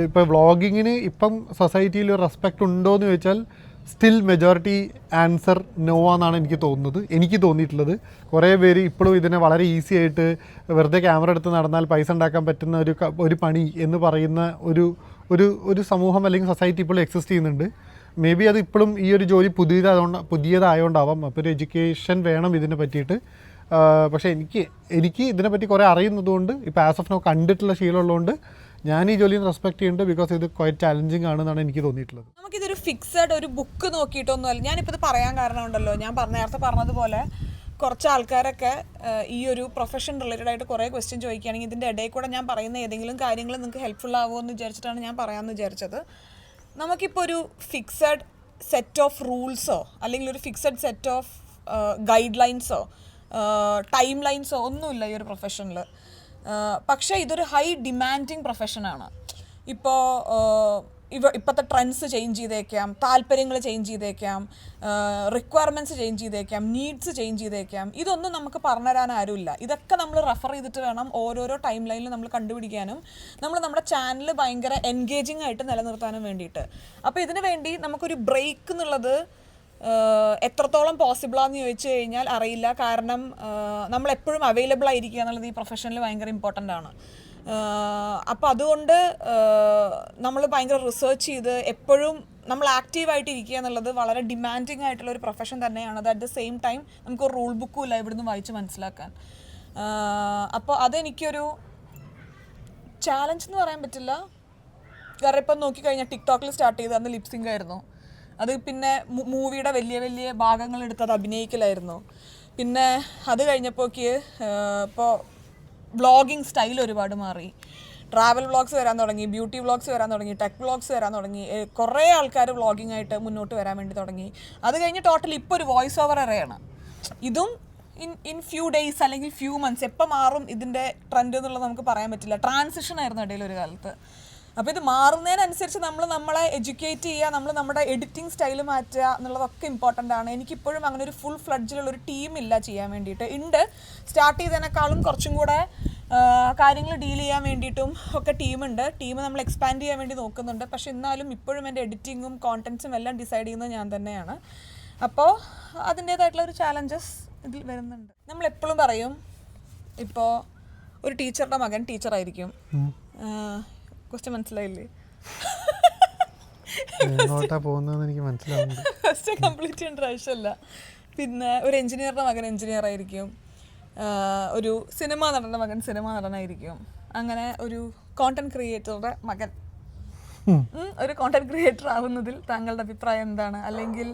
Speaker 2: ഇപ്പോൾ വ്ളോഗിങ്ങിന് ഇപ്പം സൊസൈറ്റിയിൽ ഒരു റെസ്പെക്റ്റ് ഉണ്ടോ എന്ന് ചോദിച്ചാൽ സ്റ്റിൽ മെജോറിറ്റി ആൻസർ നോ എന്നാണ് എനിക്ക് തോന്നിയിട്ടുള്ളത്. കുറേ പേര് ഇപ്പോഴും ഇതിനെ വളരെ ഈസി ആയിട്ട് വെറുതെ ക്യാമറ എടുത്ത് നടന്നാൽ പൈസ ഉണ്ടാക്കാൻ പറ്റുന്ന ഒരു പണി എന്ന് പറയുന്ന ഒരു സമൂഹം അല്ലെങ്കിൽ സൊസൈറ്റി ഇപ്പോഴും എക്സിസ്റ്റ് ചെയ്യുന്നുണ്ട്. മേ ബി അത് ഇപ്പോഴും ഈ ഒരു ജോലി പുതിയതായതുകൊണ്ടാവാം. അപ്പോൾ ഒരു എഡ്യൂക്കേഷൻ വേണം ഇതിനെ പറ്റിയിട്ട്. പക്ഷേ എനിക്ക് ഇതിനെപ്പറ്റി കുറേ അറിയുന്നതുകൊണ്ട്, ഇപ്പോൾ ആസ് ഓഫ് നോ കണ്ടിട്ടുള്ള ശീലമുള്ളതുകൊണ്ട് ഞാൻ ഈ ജോലിയെ റെസ്പെക്ട് ചെയ്യുന്നുണ്ട്. ബിക്കോസ് ഇത് ക്വൈറ്റ് ചാലഞ്ചിങ് ആണെന്നാണ് എനിക്ക് തോന്നിയിട്ടുള്ളത്.
Speaker 1: നമുക്കിതൊരു ഫിക്സഡ് ഒരു ബുക്ക് നോക്കിയിട്ടൊന്നുമല്ല. ഞാനിപ്പോൾ ഇത് പറയാൻ കാരണമുണ്ടല്ലോ, ഞാൻ നേരത്തെ പറഞ്ഞതുപോലെ കുറച്ച് ആൾക്കാരൊക്കെ ഈ ഒരു പ്രൊഫഷൻ റിലേറ്റഡ് ആയിട്ട് കുറേ ക്വസ്റ്റ്യൻ ചോദിക്കുകയാണെങ്കിൽ ഇതിൻ്റെ ഇടയിൽ കൂടെ ഞാൻ പറയുന്ന ഏതെങ്കിലും കാര്യങ്ങൾ നിങ്ങൾക്ക് ഹെൽപ്ഫുൾ ആവുമോ എന്ന് വിചാരിച്ചിട്ടാണ് ഞാൻ പറയാമെന്ന് വിചാരിച്ചത്. നമുക്കിപ്പോൾ ഒരു ഫിക്സഡ് സെറ്റ് ഓഫ് റൂൾസോ അല്ലെങ്കിൽ ഒരു ഫിക്സഡ് സെറ്റ് ഓഫ് ഗൈഡ് ലൈൻസോ ടൈം ലൈൻസോ ഒന്നുമില്ല ഈ ഒരു പ്രൊഫഷനിൽ. പക്ഷേ ഇതൊരു ഹൈ ഡിമാൻഡിങ് പ്രൊഫഷനാണ്. ഇപ്പോഴത്തെ ട്രെൻഡ്സ് ചേഞ്ച് ചെയ്തേക്കാം, താല്പര്യങ്ങൾ ചേഞ്ച് ചെയ്തേക്കാം, റിക്വയർമെൻറ്റ്സ് ചേഞ്ച് ചെയ്തേക്കാം, നീഡ്സ് ചേഞ്ച് ചെയ്തേക്കാം. ഇതൊന്നും നമുക്ക് പറഞ്ഞുതരാൻ ആരുമില്ല. ഇതൊക്കെ നമ്മൾ റെഫർ ചെയ്തിട്ട് വേണം ഓരോരോ ടൈം ലൈനിൽ നമ്മൾ കണ്ടുപിടിക്കാനും നമ്മുടെ ചാനൽ ഭയങ്കര എൻഗേജിങ് ആയിട്ട് നിലനിർത്താനും വേണ്ടിയിട്ട്. അപ്പോൾ ഇതിനു വേണ്ടി നമുക്കൊരു ബ്രേക്ക് എന്നുള്ളത് എത്രത്തോളം പോസിബിളാന്ന് ചോദിച്ചു കഴിഞ്ഞാൽ അറിയില്ല. കാരണം നമ്മളെപ്പോഴും അവൈലബിൾ ആയിരിക്കുക എന്നുള്ളത് ഈ പ്രൊഫഷനിൽ ഭയങ്കര ഇമ്പോർട്ടൻ്റ് ആണ്. അപ്പോൾ അതുകൊണ്ട് നമ്മൾ ഭയങ്കര റിസർച്ച് ചെയ്ത് എപ്പോഴും നമ്മൾ ആക്റ്റീവായിട്ട് ഇരിക്കുക എന്നുള്ളത് വളരെ ഡിമാൻഡിങ് ആയിട്ടുള്ള ഒരു പ്രൊഫഷൻ തന്നെയാണ്. അത് അറ്റ് ദ സെയിം ടൈം നമുക്കൊരു റൂൾ ബുക്കും ഇല്ല ഇവിടുന്ന് വായിച്ച് മനസ്സിലാക്കാൻ. അപ്പോൾ അതെനിക്കൊരു ചാലഞ്ച് എന്ന് പറയാൻ പറ്റില്ല. കാരണം ഇപ്പം നോക്കിക്കഴിഞ്ഞാൽ ടിക്ടോക്കിൽ സ്റ്റാർട്ട് ചെയ്ത് അന്ന് ലിപ്സിംഗ് ആയിരുന്നു. അത് പിന്നെ മൂവിയുടെ വലിയ വലിയ ഭാഗങ്ങൾ എടുത്തത് അഭിനയിക്കലായിരുന്നു. പിന്നെ അത് കഴിഞ്ഞപ്പോഴേക്ക് ഇപ്പോൾ വ്ളോഗിങ് സ്റ്റൈൽ ഒരുപാട് മാറി. ട്രാവൽ വ്ളോഗ്സ് വരാൻ തുടങ്ങി, ബ്യൂട്ടി വ്ളോഗ്സ് വരാൻ തുടങ്ങി, ടെക് വ്ളോഗ്സ് വരാൻ തുടങ്ങി. കുറേ ആൾക്കാർ വ്ളോഗിങ് ആയിട്ട് മുന്നോട്ട് വരാൻ വേണ്ടി തുടങ്ങി. അത് കഴിഞ്ഞ് ടോട്ടൽ ഇപ്പോൾ ഒരു വോയിസ് ഓവർ എറയാണ്. ഇതും ഇൻ ഫ്യൂ ഡേയ്സ് അല്ലെങ്കിൽ ഫ്യൂ മന്ത്സ് എപ്പോൾ മാറും ഇതിൻ്റെ ട്രെൻഡ് എന്നുള്ളത് നമുക്ക് പറയാൻ പറ്റില്ല. ട്രാൻസിഷൻ ആയിരുന്നു ഇടയിൽ ഒരു കാലത്ത്. അപ്പോൾ ഇത് മാറുന്നതിനനുസരിച്ച് നമ്മളെ എഡ്യൂക്കേറ്റ് ചെയ്യുക, നമ്മുടെ എഡിറ്റിംഗ് സ്റ്റൈൽ മാറ്റുക എന്നുള്ളതൊക്കെ ഇമ്പോർട്ടൻ്റ് ആണ്. എനിക്കിപ്പോഴും അങ്ങനെ ഒരു ഫുൾ ഫ്ലഡ്ജിലുള്ളൊരു ടീമില്ല ചെയ്യാൻ വേണ്ടിയിട്ട്. സ്റ്റാർട്ട് ചെയ്തതിനേക്കാളും കുറച്ചും കൂടെ കാര്യങ്ങൾ ഡീൽ ചെയ്യാൻ വേണ്ടിയിട്ടും ഒക്കെ ടീമുണ്ട്. ടീം നമ്മൾ എക്സ്പാൻഡ് ചെയ്യാൻ വേണ്ടി നോക്കുന്നുണ്ട്. പക്ഷെ എന്നാലും ഇപ്പോഴും എൻ്റെ എഡിറ്റിങ്ങും കോണ്ടൻസും എല്ലാം ഡിസൈഡ് ചെയ്യുന്നത് ഞാൻ തന്നെയാണ്. അപ്പോൾ അതിൻ്റേതായിട്ടുള്ള ഒരു ചാലഞ്ചസ് ഇതിൽ വരുന്നുണ്ട്. നമ്മളെപ്പോഴും പറയും, ഇപ്പോൾ ഒരു ടീച്ചറുടെ മകൻ ടീച്ചറായിരിക്കും. ക്വസ്റ്റ്യൻ മനസ്സിലായില്ലേ? ഫസ്റ്റ് കംപ്ലീറ്റ് ചെയ്യേണ്ട ആവശ്യമല്ല. പിന്നെ ഒരു എഞ്ചിനീയറുടെ മകൻ എഞ്ചിനീയർ ആയിരിക്കും, ഒരു സിനിമാ നടൻ്റെ മകൻ സിനിമാ നടനായിരിക്കും. അങ്ങനെ ഒരു കോണ്ടന്റ് ക്രിയേറ്ററുടെ മകൻ ഒരു കോണ്ടന്റ് ക്രിയേറ്റർ ആവുന്നതിൽ താങ്കളുടെ അഭിപ്രായം എന്താണ്? അല്ലെങ്കിൽ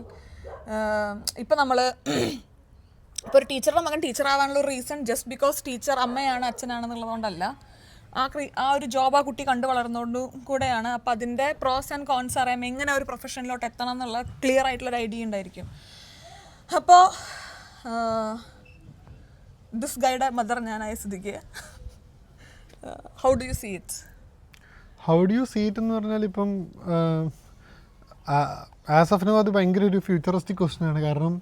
Speaker 1: ഇപ്പം നമ്മൾ ഇപ്പോൾ ഒരു ടീച്ചറുടെ മകൻ ടീച്ചർ ആവാനുള്ള ഒരു റീസൺ ജസ്റ്റ് ബിക്കോസ് ടീച്ചർ അമ്മയാണ് അച്ഛനാണെന്നുള്ളതുകൊണ്ടല്ല. ആ ഒരു ജോബ് ആ കുട്ടി കണ്ടു വളർന്നുകൊണ്ടും കൂടെയാണ്. അപ്പോൾ അതിൻ്റെ പ്രോസ് ആൻഡ് കോൺസ് അറിയാം, എങ്ങനെ ഒരു പ്രൊഫഷനിലോട്ട് എത്തണം എന്നുള്ള ക്ലിയർ ആയിട്ടുള്ളൊരു ഐഡിയ ഉണ്ടായിരിക്കും. അപ്പോൾ ദിസ് ഗൈഡ് മദർ ഞാനായ സ്ഥിതിക്ക് how do you see it?
Speaker 2: How do you see it എന്ന് പറഞ്ഞാൽ ഇപ്പം ആസ് ഓഫ് നോ അത് ഭയങ്കര ഒരു ഫ്യൂച്ചറിസ്റ്റിക് ക്വസ്റ്റ്യൻ ആണ്. കാരണം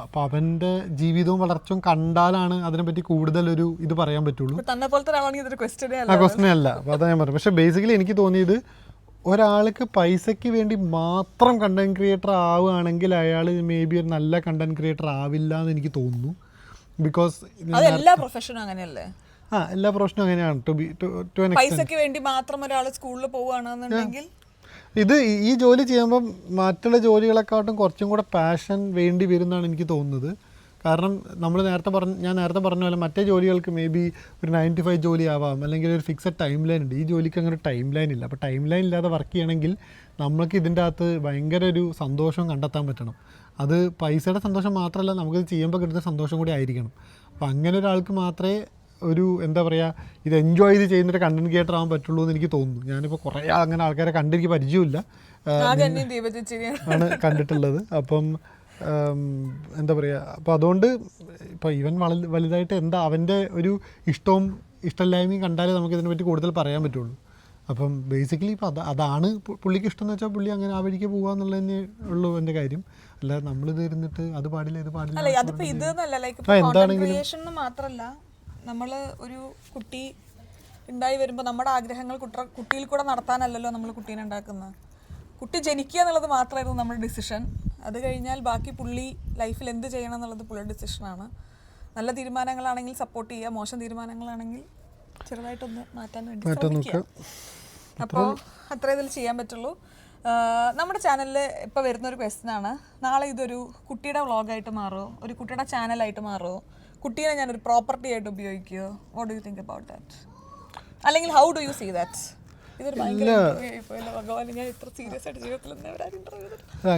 Speaker 2: അപ്പം അവൻ്റെ ജീവിതവും വളർച്ചയും കണ്ടാലാണ് അതിനെപ്പറ്റി കൂടുതലൊരു ഇത് പറയാൻ പറ്റുള്ളൂ.
Speaker 1: തന്നെ പോലത്തെ ഒരാളാണെങ്കിൽ ഇതൊരു ക്വസ്റ്റ്യൻ
Speaker 2: അല്ല. അപ്പോൾ അതാ ഞാൻ പറഞ്ഞു. പക്ഷേ ബേസിക്കലി എനിക്ക് തോന്നിയത് ഒരാൾക്ക് പൈസയ്ക്ക് വേണ്ടി മാത്രം കണ്ടന്റ് ക്രിയേറ്റർ ആവുകയാണെങ്കിൽ അയാൾ മേ ബി ഒരു നല്ല കണ്ടന്റ് ക്രിയേറ്റർ ആവില്ല എന്ന് എനിക്ക് തോന്നുന്നു. ബിക്കോസ്
Speaker 1: എല്ലാ പ്രൊഫഷനും അങ്ങനെയല്ലേ?
Speaker 2: എല്ലാ പ്രൊഫഷനും അങ്ങനെയാണ്.
Speaker 1: പൈസയ്ക്ക് വേണ്ടി മാത്രം ഒരാൾ സ്കൂളിൽ പോവുകയാണെന്നുണ്ടെങ്കിൽ
Speaker 2: ഇത് ഈ ജോലി ചെയ്യുമ്പം മറ്റുള്ള ജോലികളെക്കാട്ടും കുറച്ചും കൂടെ പാഷൻ വേണ്ടി വരുമെന്നാണ് എനിക്ക് തോന്നുന്നത്. കാരണം ഞാൻ നേരത്തെ പറഞ്ഞ പോലെ മറ്റേ ജോലികൾക്ക് മേ ബി ഒരു 9 to 5 ജോലി ആവാം, അല്ലെങ്കിൽ ഒരു ഫിക്സഡ് ടൈം ലൈൻ ഉണ്ട്. ഈ ജോലിക്ക് അങ്ങനെ ടൈം ലൈൻ ഇല്ല. അപ്പോൾ ടൈം ലൈൻ ഇല്ലാതെ വർക്ക് ചെയ്യണമെങ്കിൽ നമ്മൾക്ക് ഇതിൻ്റെ അകത്ത് ഭയങ്കര ഒരു സന്തോഷം കണ്ടെത്താൻ പറ്റണം. അത് പൈസയുടെ സന്തോഷം മാത്രമല്ല, നമുക്കിത് ചെയ്യുമ്പോൾ കിട്ടുന്ന സന്തോഷം കൂടി ആയിരിക്കണം. അപ്പോൾ അങ്ങനെ ഒരാൾക്ക് മാത്രമേ ഒരു എന്താ പറയുക ഇത് എൻജോയ് ചെയ്ത് ചെയ്യുന്നൊരു കണ്ടന്റ് ക്രിയേറ്റർ ആവാൻ പറ്റുള്ളൂ എന്ന് എനിക്ക് തോന്നുന്നു. ഞാനിപ്പോൾ കുറേ അങ്ങനെ ആൾക്കാരെ കണ്ടെനിക്ക് പരിചയമില്ല, ആണ് കണ്ടിട്ടുള്ളത്. അപ്പം എന്താ പറയുക, അപ്പോൾ അതുകൊണ്ട് ഇപ്പോൾ ഇവൻ വലുതായിട്ട് എന്താ അവൻ്റെ ഒരു ഇഷ്ടവും ഇഷ്ടമില്ലായ്മയും കണ്ടാലേ നമുക്ക് ഇതിനെപ്പറ്റി കൂടുതൽ പറയാൻ പറ്റുള്ളൂ. അപ്പം ബേസിക്കലി ഇപ്പോൾ അതാണ് പുള്ളിക്ക് ഇഷ്ടം എന്ന് വെച്ചാൽ പുള്ളി അങ്ങനെ ആ വഴിക്ക് പോകുക എന്നുള്ളത് തന്നെ ഉള്ളൂ എൻ്റെ കാര്യം. അല്ലാതെ നമ്മളിത് ഇരുന്നിട്ട് അത് പാടില്ല ഇത് പാടില്ല
Speaker 1: എന്താണെങ്കിലും മാത്രമല്ല, നമ്മൾ ഒരു കുട്ടി ഉണ്ടായി വരുമ്പോൾ നമ്മുടെ ആഗ്രഹങ്ങൾ കുട്ടിയിൽ കൂടെ നടത്താനല്ലല്ലോ നമ്മൾ കുട്ടീനെ ഉണ്ടാക്കുന്നത്. കുട്ടി ജനിക്കുക എന്നുള്ളത് മാത്രമായിരുന്നു നമ്മുടെ ഡിസിഷൻ. അത് കഴിഞ്ഞാൽ ബാക്കി പുള്ളി ലൈഫിൽ എന്ത് ചെയ്യണം എന്നുള്ളത് പുള്ളിയുടെ ഡിസിഷനാണ്. നല്ല തീരുമാനങ്ങളാണെങ്കിൽ സപ്പോർട്ട് ചെയ്യുക, മോശം തീരുമാനങ്ങളാണെങ്കിൽ ചെറുതായിട്ടൊന്ന് മാറ്റാൻ വേണ്ടി ശ്രമിക്കുക. അപ്പോൾ അത്രേ ഇതിൽ ചെയ്യാൻ പറ്റുള്ളൂ. നമ്മുടെ ചാനലിൽ ഇപ്പോൾ വരുന്നൊരു ക്വസ്റ്റ്യനാണ്, നാളെ ഇതൊരു കുട്ടിയുടെ വ്ളോഗായിട്ട് മാറുമോ, ഒരു കുട്ടിയുടെ ചാനലായിട്ട് മാറുമോ, കുട്ടീനെ ഞാനൊരു പ്രോപ്പർട്ടി ആയിട്ട് ഉപയോഗിക്കുമോ? What do you think about that? അല്ലെങ്കിൽ how do you see that? ഇതൊരു ഭഗവാൻ, ഞാൻ ഇത്ര സീരിയസ് ആയിട്ട് ജീവിതത്തിൽ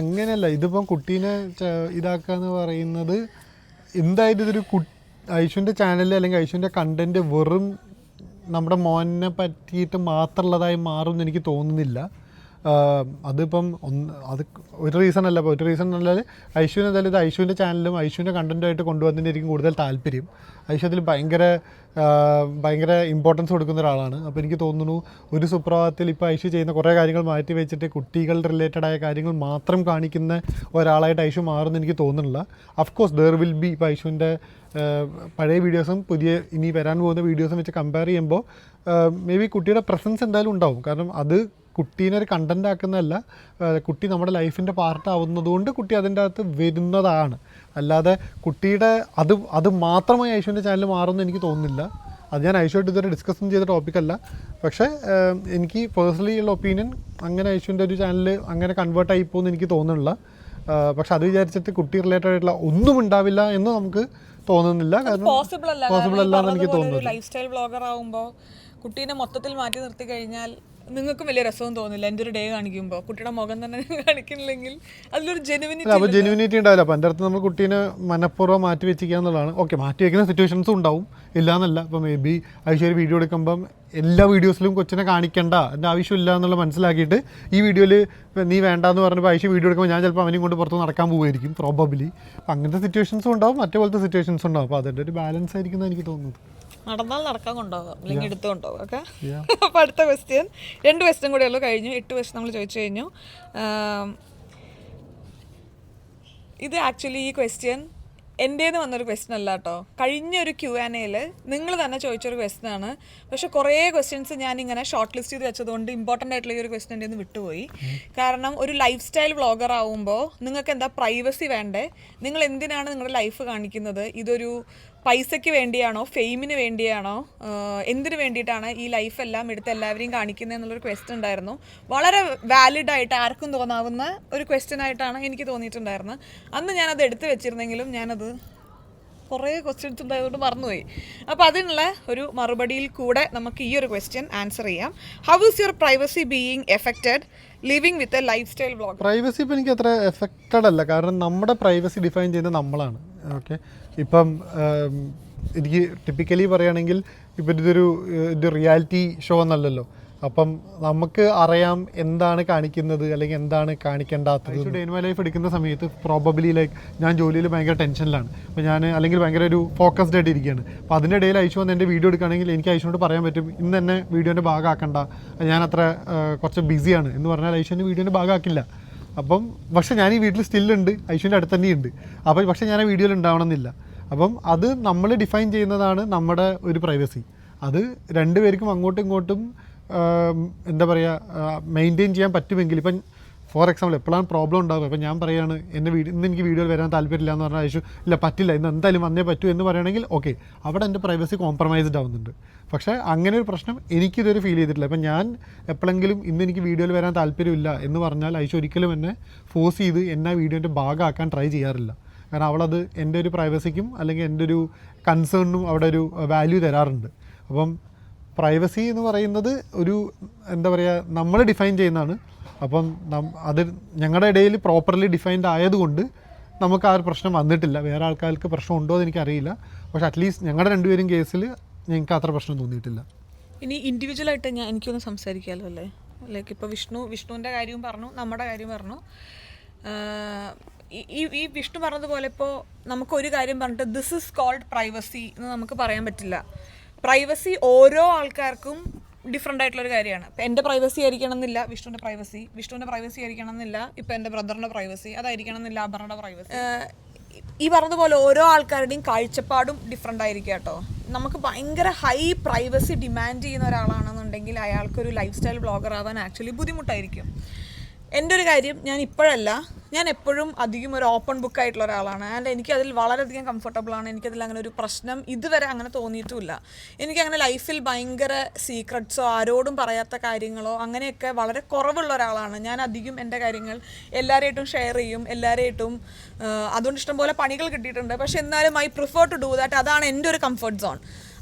Speaker 2: അങ്ങനെയല്ല. ഇതിപ്പം കുട്ടീനെ ഇതാക്കാന്ന് പറയുന്നത് എന്തായാലും ഇതൊരു ഐഷുവിൻ്റെ ചാനൽ അല്ലെങ്കിൽ ഐഷുവിൻ്റെ കണ്ടന്റ് വെറും നമ്മുടെ മോനെ പറ്റിയിട്ട് മാത്രമുള്ളതായി മാറുമെന്ന് എനിക്ക് തോന്നുന്നില്ല. അതിപ്പം അത് ഒരു റീസൺ അല്ല. അപ്പോൾ ഒരു റീസൺ എന്നാൽ ഐഷുവിന് എന്തായാലും ഇത് ഐഷുവിൻ്റെ ചാനലും ഐഷുവിൻ്റെ കണ്ടൻറ്റുമായിട്ട് കൊണ്ടുവന്നതിനായിരിക്കും കൂടുതൽ താല്പര്യം. ഐഷു അതിൽ ഭയങ്കര ഇമ്പോർട്ടൻസ് കൊടുക്കുന്ന ഒരാളാണ്. അപ്പോൾ എനിക്ക് തോന്നുന്നു ഒരു സുപ്രഭാതത്തിൽ ഇപ്പോൾ ഐഷു ചെയ്യുന്ന കുറേ കാര്യങ്ങൾ മാറ്റി വെച്ചിട്ട് കുട്ടികൾ റിലേറ്റഡ് ആയ കാര്യങ്ങൾ മാത്രം കാണിക്കുന്ന ഒരാളായിട്ട് ഐഷു മാറുമെന്ന് എനിക്ക് തോന്നുന്നില്ല. അഫ്കോഴ്സ് ദർ വിൽ ബി ഇപ്പോൾ ഐഷുവിൻ്റെ പഴയ വീഡിയോസും പുതിയ ഇനി വരാൻ പോകുന്ന വീഡിയോസും വെച്ച് കമ്പയർ ചെയ്യുമ്പോൾ മേ ബി കുട്ടിയുടെ പ്രസൻസ് എന്തായാലും ഉണ്ടാവും. കാരണം അത് കുട്ടീനെ ഒരു കണ്ടൻ്റ് ആക്കുന്നതല്ല, കുട്ടി നമ്മുടെ ലൈഫിൻ്റെ പാർട്ടാവുന്നതുകൊണ്ട് കുട്ടി അതിൻ്റെ അകത്ത് വരുന്നതാണ്. അല്ലാതെ കുട്ടിയുടെ അത് മാത്രമായി ഐഷുവിൻ്റെ ചാനൽ മാറുമെന്ന് എനിക്ക് തോന്നുന്നില്ല. അത് ഞാൻ ഐഷുവായിട്ട് ഇതുവരെ ഡിസ്കസ് ചെയ്ത ടോപ്പിക്കല്ല. പക്ഷേ എനിക്ക് പേഴ്സണലി ഉള്ള ഒപ്പീനിയൻ അങ്ങനെ ഐഷുവിൻ്റെ ഒരു ചാനൽ അങ്ങനെ കൺവേർട്ട് ആയി പോകുമെന്ന് എനിക്ക് തോന്നുന്നില്ല. പക്ഷെ അത് വിചാരിച്ചിട്ട് കുട്ടി റിലേറ്റഡ് ആയിട്ടുള്ള ഒന്നും ഉണ്ടാവില്ല എന്ന് നമുക്ക് തോന്നുന്നില്ല. കാരണം പോസിബിൾ അല്ല എന്ന് എനിക്ക് തോന്നുന്നു.
Speaker 1: ലൈഫ് സ്റ്റൈൽ വ്ളോഗർ ആകുമ്പോൾ കുട്ടീനെ മൊത്തത്തിൽ മാറ്റി നിർത്തി കഴിഞ്ഞാൽ നിങ്ങൾക്കും വലിയ രസവും തോന്നില്ല. എൻ്റെ ഒരു ഡേ കാണിക്കുമ്പോൾ കുട്ടിയുടെ മുഖം തന്നെ കാണിക്കുന്നില്ലെങ്കിൽ അതിലൊരു
Speaker 2: ജെനുവിനിറ്റി ഉണ്ടാവില്ല. അപ്പം എൻ്റെ അടുത്ത് നമ്മൾ കുട്ടീനെ മനഃപൂർവ്വം മാറ്റി വെച്ചിരിക്കുക എന്നുള്ളതാണ്. ഓക്കെ, മാറ്റി വയ്ക്കുന്ന സിറ്റുവേഷൻസും ഉണ്ടാവും, ഇല്ല എന്നല്ല. ഇപ്പോൾ മേ ബി ഐശ്വര്യ വീഡിയോ എടുക്കുമ്പം എല്ലാ വീഡിയോസിലും കൊച്ചിനെ കാണിക്കേണ്ട എൻ്റെ ആവശ്യമില്ല എന്നുള്ള മനസ്സിലാക്കിയിട്ട് ഈ വീഡിയോയിൽ നീ വേണ്ടാന്ന് പറഞ്ഞപ്പോൾ ഐശ്വര്യ വീഡിയോ എടുക്കുമ്പോൾ ഞാൻ ചിലപ്പോൾ അവനെയും കൊണ്ട് പുറത്ത് നടക്കാൻ പോകുമായിരിക്കും പ്രോബബ്ലി. അപ്പം അങ്ങനത്തെ സിറ്റുവേഷൻസും ഉണ്ടാവും, മറ്റേ പോലത്തെ സിറ്റുവേഷൻസും ഉണ്ടാവും. അപ്പോൾ അതിൻ്റെ ഒരു ബാലൻസ് ആയിരിക്കും എനിക്ക് തോന്നുന്നത്.
Speaker 1: നടന്നാൽ നടക്കാൻ കൊണ്ടുപോകാം, അല്ലെങ്കിൽ എടുത്തു കൊണ്ടുപോകാം. ഓക്കെ, അപ്പോൾ അടുത്ത ക്വസ്റ്റ്യൻ, 2 ക്വസ്റ്റ്യൻ കൂടെ ഉള്ളൂ, കഴിഞ്ഞു. 8 ക്വസ്റ്റ്യൻ നമ്മൾ ചോദിച്ചു കഴിഞ്ഞു. ഇത് ആക്ച്വലി ഈ ക്വസ്റ്റ്യൻ എൻ്റേന്ന് വന്നൊരു ക്വസ്റ്റ്യൻ അല്ല കേട്ടോ. കഴിഞ്ഞൊരു Q&Aയിൽ നിങ്ങൾ തന്നെ ചോദിച്ചൊരു ക്വസ്റ്റ്യൻ ആണ്. പക്ഷെ കുറേ ക്വസ്റ്റ്യൻസ് ഞാനിങ്ങനെ ഷോർട്ട് ലിസ്റ്റ് ചെയ്ത് വെച്ചതുകൊണ്ട് ഇമ്പോർട്ടൻ്റ് ആയിട്ടുള്ള ഈ ഒരു ക്വസ്റ്റ്യൻ എൻ്റെ വിട്ടുപോയി. കാരണം ഒരു ലൈഫ് സ്റ്റൈൽ വ്ളോഗർ ആവുമ്പോൾ നിങ്ങൾക്ക് എന്താ പ്രൈവസി വേണ്ടേ? നിങ്ങൾ എന്തിനാണ് നിങ്ങളുടെ ലൈഫ് കാണിക്കുന്നത്? ഇതൊരു പൈസയ്ക്ക് വേണ്ടിയാണോ, ഫെയിമിന് വേണ്ടിയാണോ, എന്തിനു വേണ്ടിയിട്ടാണ് ഈ ലൈഫെല്ലാം എടുത്ത് എല്ലാവരെയും കാണിക്കുന്നത് എന്നുള്ളൊരു ക്വസ്റ്റ്യൻ ഉണ്ടായിരുന്നു. വളരെ വാലിഡായിട്ട് ആർക്കും തോന്നാവുന്ന ഒരു ക്വസ്റ്റ്യൻ ആയിട്ടാണ് എനിക്ക് തോന്നിയിട്ടുണ്ടായിരുന്നത്. അന്ന് ഞാനത് എടുത്തു വെച്ചിരുന്നെങ്കിലും ഞാനത് കുറേ ക്വസ്റ്റ്യൻസ് ഉണ്ടായതുകൊണ്ട് മറന്നുപോയി. അപ്പോൾ അതിനുള്ള ഒരു മറുപടിയിൽ കൂടെ നമുക്ക് ഈ ഒരു ക്വസ്റ്റ്യൻ ആൻസർ ചെയ്യാം. How is your privacy being affected living with a life style vlog?
Speaker 2: Privacy ഇപ്പോൾ എനിക്ക് അത്ര എഫക്റ്റഡ് അല്ല. കാരണം നമ്മുടെ പ്രൈവസി ഡിഫൈൻ ചെയ്യുന്നത് നമ്മളാണ്. ഓക്കെ. ഇപ്പം എനിക്ക് ടിപ്പിക്കലി പറയുകയാണെങ്കിൽ ഇപ്പം ഇത് റിയാലിറ്റി ഷോ എന്നല്ലല്ലോ. അപ്പം നമുക്ക് അറിയാം എന്താണ് കാണിക്കുന്നത് അല്ലെങ്കിൽ എന്താണ് കാണിക്കേണ്ടാത്തത്. ഡേ ഇൻ മൈ ലൈഫ് എടുക്കുന്ന സമയത്ത് പ്രോബബ്ലി ലൈക്ക് ഞാൻ ജോലിയിൽ ഭയങ്കര ടെൻഷനിലാണ്. അപ്പോൾ ഞാൻ അല്ലെങ്കിൽ ഭയങ്കര ഒരു ഫോക്കസ്ഡ് ആയിട്ട് ഇരിക്കുകയാണ്. അപ്പോൾ അതിൻ്റെ ഇടയിൽ ഐശു വന്ന് എൻ്റെ വീഡിയോ എടുക്കുകയാണെങ്കിൽ എനിക്ക് ഐശുവിനോട് പറയാൻ പറ്റും ഇന്ന് എന്നെ വീഡിയോൻ്റെ ഭാഗമാക്കണ്ട, ഞാൻ അത്ര കുറച്ച് ബിസിയാണ് എന്ന് പറഞ്ഞാൽ ഐശു എന്നെ വീഡിയോൻ്റെ ഭാഗമാക്കില്ല. അപ്പം പക്ഷേ ഞാൻ ഈ വീട്ടിൽ സ്റ്റില്ലുണ്ട്, ഐശുവിൻ്റെ അടുത്ത് തന്നെയുണ്ട്. അപ്പോൾ പക്ഷേ ഞാൻ ആ വീഡിയോയിൽ ഉണ്ടാവണമെന്നില്ല. അപ്പം അത് നമ്മൾ ഡിഫൈൻ ചെയ്യുന്നതാണ് നമ്മുടെ ഒരു പ്രൈവസി. അത് രണ്ടുപേർക്കും അങ്ങോട്ടും ഇങ്ങോട്ടും എന്താ പറയുക മെയിൻറ്റെയിൻ ചെയ്യാൻ പറ്റുമെങ്കിൽ ഇപ്പം ഫോർ എക്സാമ്പിൾ എപ്പോഴാണ് പ്രോബ്ലം ഉണ്ടാകുക. അപ്പോൾ ഞാൻ പറയുകയാണ് ഇന്ന് എനിക്ക് വീഡിയോയിൽ വരാൻ താല്പര്യമില്ല എന്ന് പറഞ്ഞാൽ ഐശു ഇല്ല പറ്റില്ല ഇന്ന് എന്തായാലും വന്നേ പറ്റൂ എന്ന് പറയുകയാണെങ്കിൽ ഓക്കെ, അവിടെ എൻ്റെ പ്രൈവസി കോംപ്രമൈസ്ഡ് ആവുന്നുണ്ട്. പക്ഷേ അങ്ങനെ ഒരു പ്രശ്നം എനിക്കിതുവരെ ഫീൽ ചെയ്തിട്ടില്ല. ഇപ്പം ഞാൻ എപ്പോഴെങ്കിലും ഇന്ന് എനിക്ക് വീഡിയോയിൽ വരാൻ താല്പര്യമില്ല എന്ന് പറഞ്ഞാൽ ഐശു ഒരിക്കലും എന്നെ ഫോഴ്സ് ചെയ്ത് എന്നെ വീഡിയോൻ്റെ ഭാഗമാക്കാൻ ട്രൈ ചെയ്യാറില്ല. കാരണം അവളത് എൻ്റെ ഒരു പ്രൈവസിക്കും അല്ലെങ്കിൽ എൻ്റെ ഒരു കൺസേണിനും അവിടെ ഒരു വാല്യൂ തരാറുണ്ട്. അപ്പം പ്രൈവസി എന്ന് പറയുന്നത് ഒരു എന്താ പറയുക നമ്മൾ ഡിഫൈൻ ചെയ്യുന്നതാണ്. അപ്പം അത് ഞങ്ങളുടെ ഇടയിൽ പ്രോപ്പർലി ഡിഫൈൻഡ് ആയതുകൊണ്ട് നമുക്ക് ആ ഒരു പ്രശ്നം വന്നിട്ടില്ല. വേറെ ആൾക്കാർക്ക് പ്രശ്നം ഉണ്ടോ എന്ന് എനിക്കറിയില്ല. പക്ഷേ അറ്റ്ലീസ്റ്റ് ഞങ്ങളുടെ രണ്ടുപേരും കേസിൽ ഞങ്ങൾക്ക് അത്ര പ്രശ്നം തോന്നിയിട്ടില്ല.
Speaker 1: ഇനി ഇൻഡിവിജ്വലായിട്ട് എനിക്കൊന്ന് സംസാരിക്കാമല്ലോ അല്ലേ? ലൈക്ക് ഇപ്പോൾ വിഷ്ണുവിൻ്റെ കാര്യവും പറഞ്ഞു, നമ്മുടെ കാര്യം പറഞ്ഞു. ഈ വിഷ്ണു പറഞ്ഞതുപോലെ ഇപ്പോൾ നമുക്കൊരു കാര്യം പറഞ്ഞിട്ട് ദിസ് ഇസ് കോൾഡ് പ്രൈവസി എന്ന് നമുക്ക് പറയാൻ പറ്റില്ല. പ്രൈവസി ഓരോ ആൾക്കാർക്കും ഡിഫറെൻ്റ് ആയിട്ടുള്ളൊരു കാര്യമാണ്. ഇപ്പം എൻ്റെ പ്രൈവസി ആയിരിക്കണം എന്നില്ല വിഷ്ണുവിൻ്റെ പ്രൈവസി ആയിരിക്കണം എന്നില്ല ഇപ്പം എൻ്റെ ബ്രദറിൻ്റെ പ്രൈവസി അതായിരിക്കണം എന്നില്ല അപർണയുടെ പ്രൈവസി. ഈ പറഞ്ഞതുപോലെ ഓരോ ആൾക്കാരുടെയും കാഴ്ചപ്പാടും ഡിഫറെൻ്റ് ആയിരിക്കും കേട്ടോ. നമുക്ക് ഭയങ്കര ഹൈ പ്രൈവസി ഡിമാൻഡ് ചെയ്യുന്ന ഒരാളാണെന്നുണ്ടെങ്കിൽ അയാൾക്കൊരു ലൈഫ് സ്റ്റൈൽ ബ്ലോഗർ ആവാൻ ആക്ച്വലി ബുദ്ധിമുട്ടായിരിക്കും. എൻ്റെ ഒരു കാര്യം ഞാൻ എപ്പോഴും അധികം ഒരു ഓപ്പൺ ബുക്ക് ആയിട്ടുള്ള ഒരാളാണ്. ആൻഡ് എനിക്കതിൽ വളരെയധികം കംഫർട്ടബിളാണ്. എനിക്കതിൽ അങ്ങനെ ഒരു പ്രശ്നം ഇതുവരെ അങ്ങനെ തോന്നിയിട്ടുമില്ല. എനിക്കങ്ങനെ ലൈഫിൽ ഭയങ്കര സീക്രട്ട്സോ ആരോടും പറയാത്ത കാര്യങ്ങളോ അങ്ങനെയൊക്കെ വളരെ കുറവുള്ള ഒരാളാണ്. ഞാൻ അധികം എൻ്റെ കാര്യങ്ങൾ എല്ലാവരെയായിട്ടും ഷെയർ ചെയ്യും, അതുകൊണ്ട് ഇഷ്ടംപോലെ പണികൾ കിട്ടിയിട്ടുണ്ട്. പക്ഷെ എന്നാലും I prefer to do that. അതാണ് എൻ്റെ ഒരു കംഫർട്ട് സോൺ.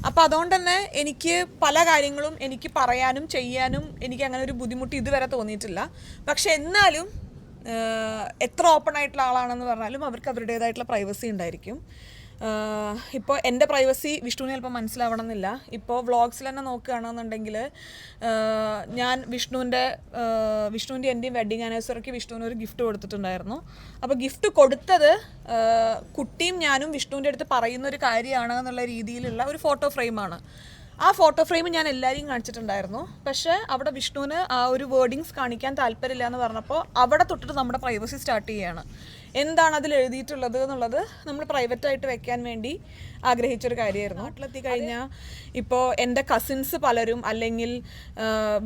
Speaker 1: അപ്പോൾ അതുകൊണ്ട് തന്നെ എനിക്ക് പല കാര്യങ്ങളും എനിക്ക് പറയാനും ചെയ്യാനും എനിക്ക് അങ്ങനെ ഒരു ബുദ്ധിമുട്ട് ഇതുവരെ തോന്നിയിട്ടില്ല. പക്ഷെ എന്നാലും എത്ര ഓപ്പൺ ആയിട്ടുള്ള ആളാണെന്ന് പറഞ്ഞാലും അവർക്ക് അവരുടേതായിട്ടുള്ള പ്രൈവസി ഉണ്ടായിരിക്കും. ഇപ്പോൾ എൻ്റെ പ്രൈവസി വിഷ്ണുവിന് ചിലപ്പോൾ മനസ്സിലാവണം എന്നില്ല. ഇപ്പോൾ വ്ളോഗ്സിൽ തന്നെ നോക്കുകയാണെന്നുണ്ടെങ്കിൽ ഞാൻ വിഷ്ണുവിൻ്റെ എൻ്റെയും വെഡ്ഡിങ് ആനിവേഴ്സറിക്ക് വിഷ്ണുവിന് ഒരു ഗിഫ്റ്റ് കൊടുത്തിട്ടുണ്ടായിരുന്നു. അപ്പോൾ ഗിഫ്റ്റ് കൊടുത്തത് കുട്ടിയും ഞാനും വിഷ്ണുവിൻ്റെ അടുത്ത് പറയുന്ന ഒരു കാര്യമാണ് എന്നുള്ള രീതിയിലുള്ള ഒരു ഫോട്ടോ ഫ്രെയിമാണ്. ആ ഫോട്ടോ ഫ്രെയിം ഞാൻ എല്ലാവരെയും കാണിച്ചിട്ടുണ്ടായിരുന്നു. പക്ഷേ അവിടെ വിഷ്ണുവിന് ആ ഒരു വേർഡിങ്സ് കാണിക്കാൻ താല്പര്യമില്ല എന്ന് പറഞ്ഞപ്പോൾ അവിടെ തൊട്ടിട്ട് നമ്മുടെ പ്രൈവസി സ്റ്റാർട്ട് ചെയ്യുകയാണ്. എന്താണ് അതിൽ എഴുതിയിട്ടുള്ളത് എന്നുള്ളത് നമ്മൾ പ്രൈവറ്റായിട്ട് വെക്കാൻ വേണ്ടി ആഗ്രഹിച്ചൊരു കാര്യമായിരുന്നു. നാട്ടിലെത്തി കഴിഞ്ഞാൽ ഇപ്പോൾ എൻ്റെ കസിൻസ് പലരും അല്ലെങ്കിൽ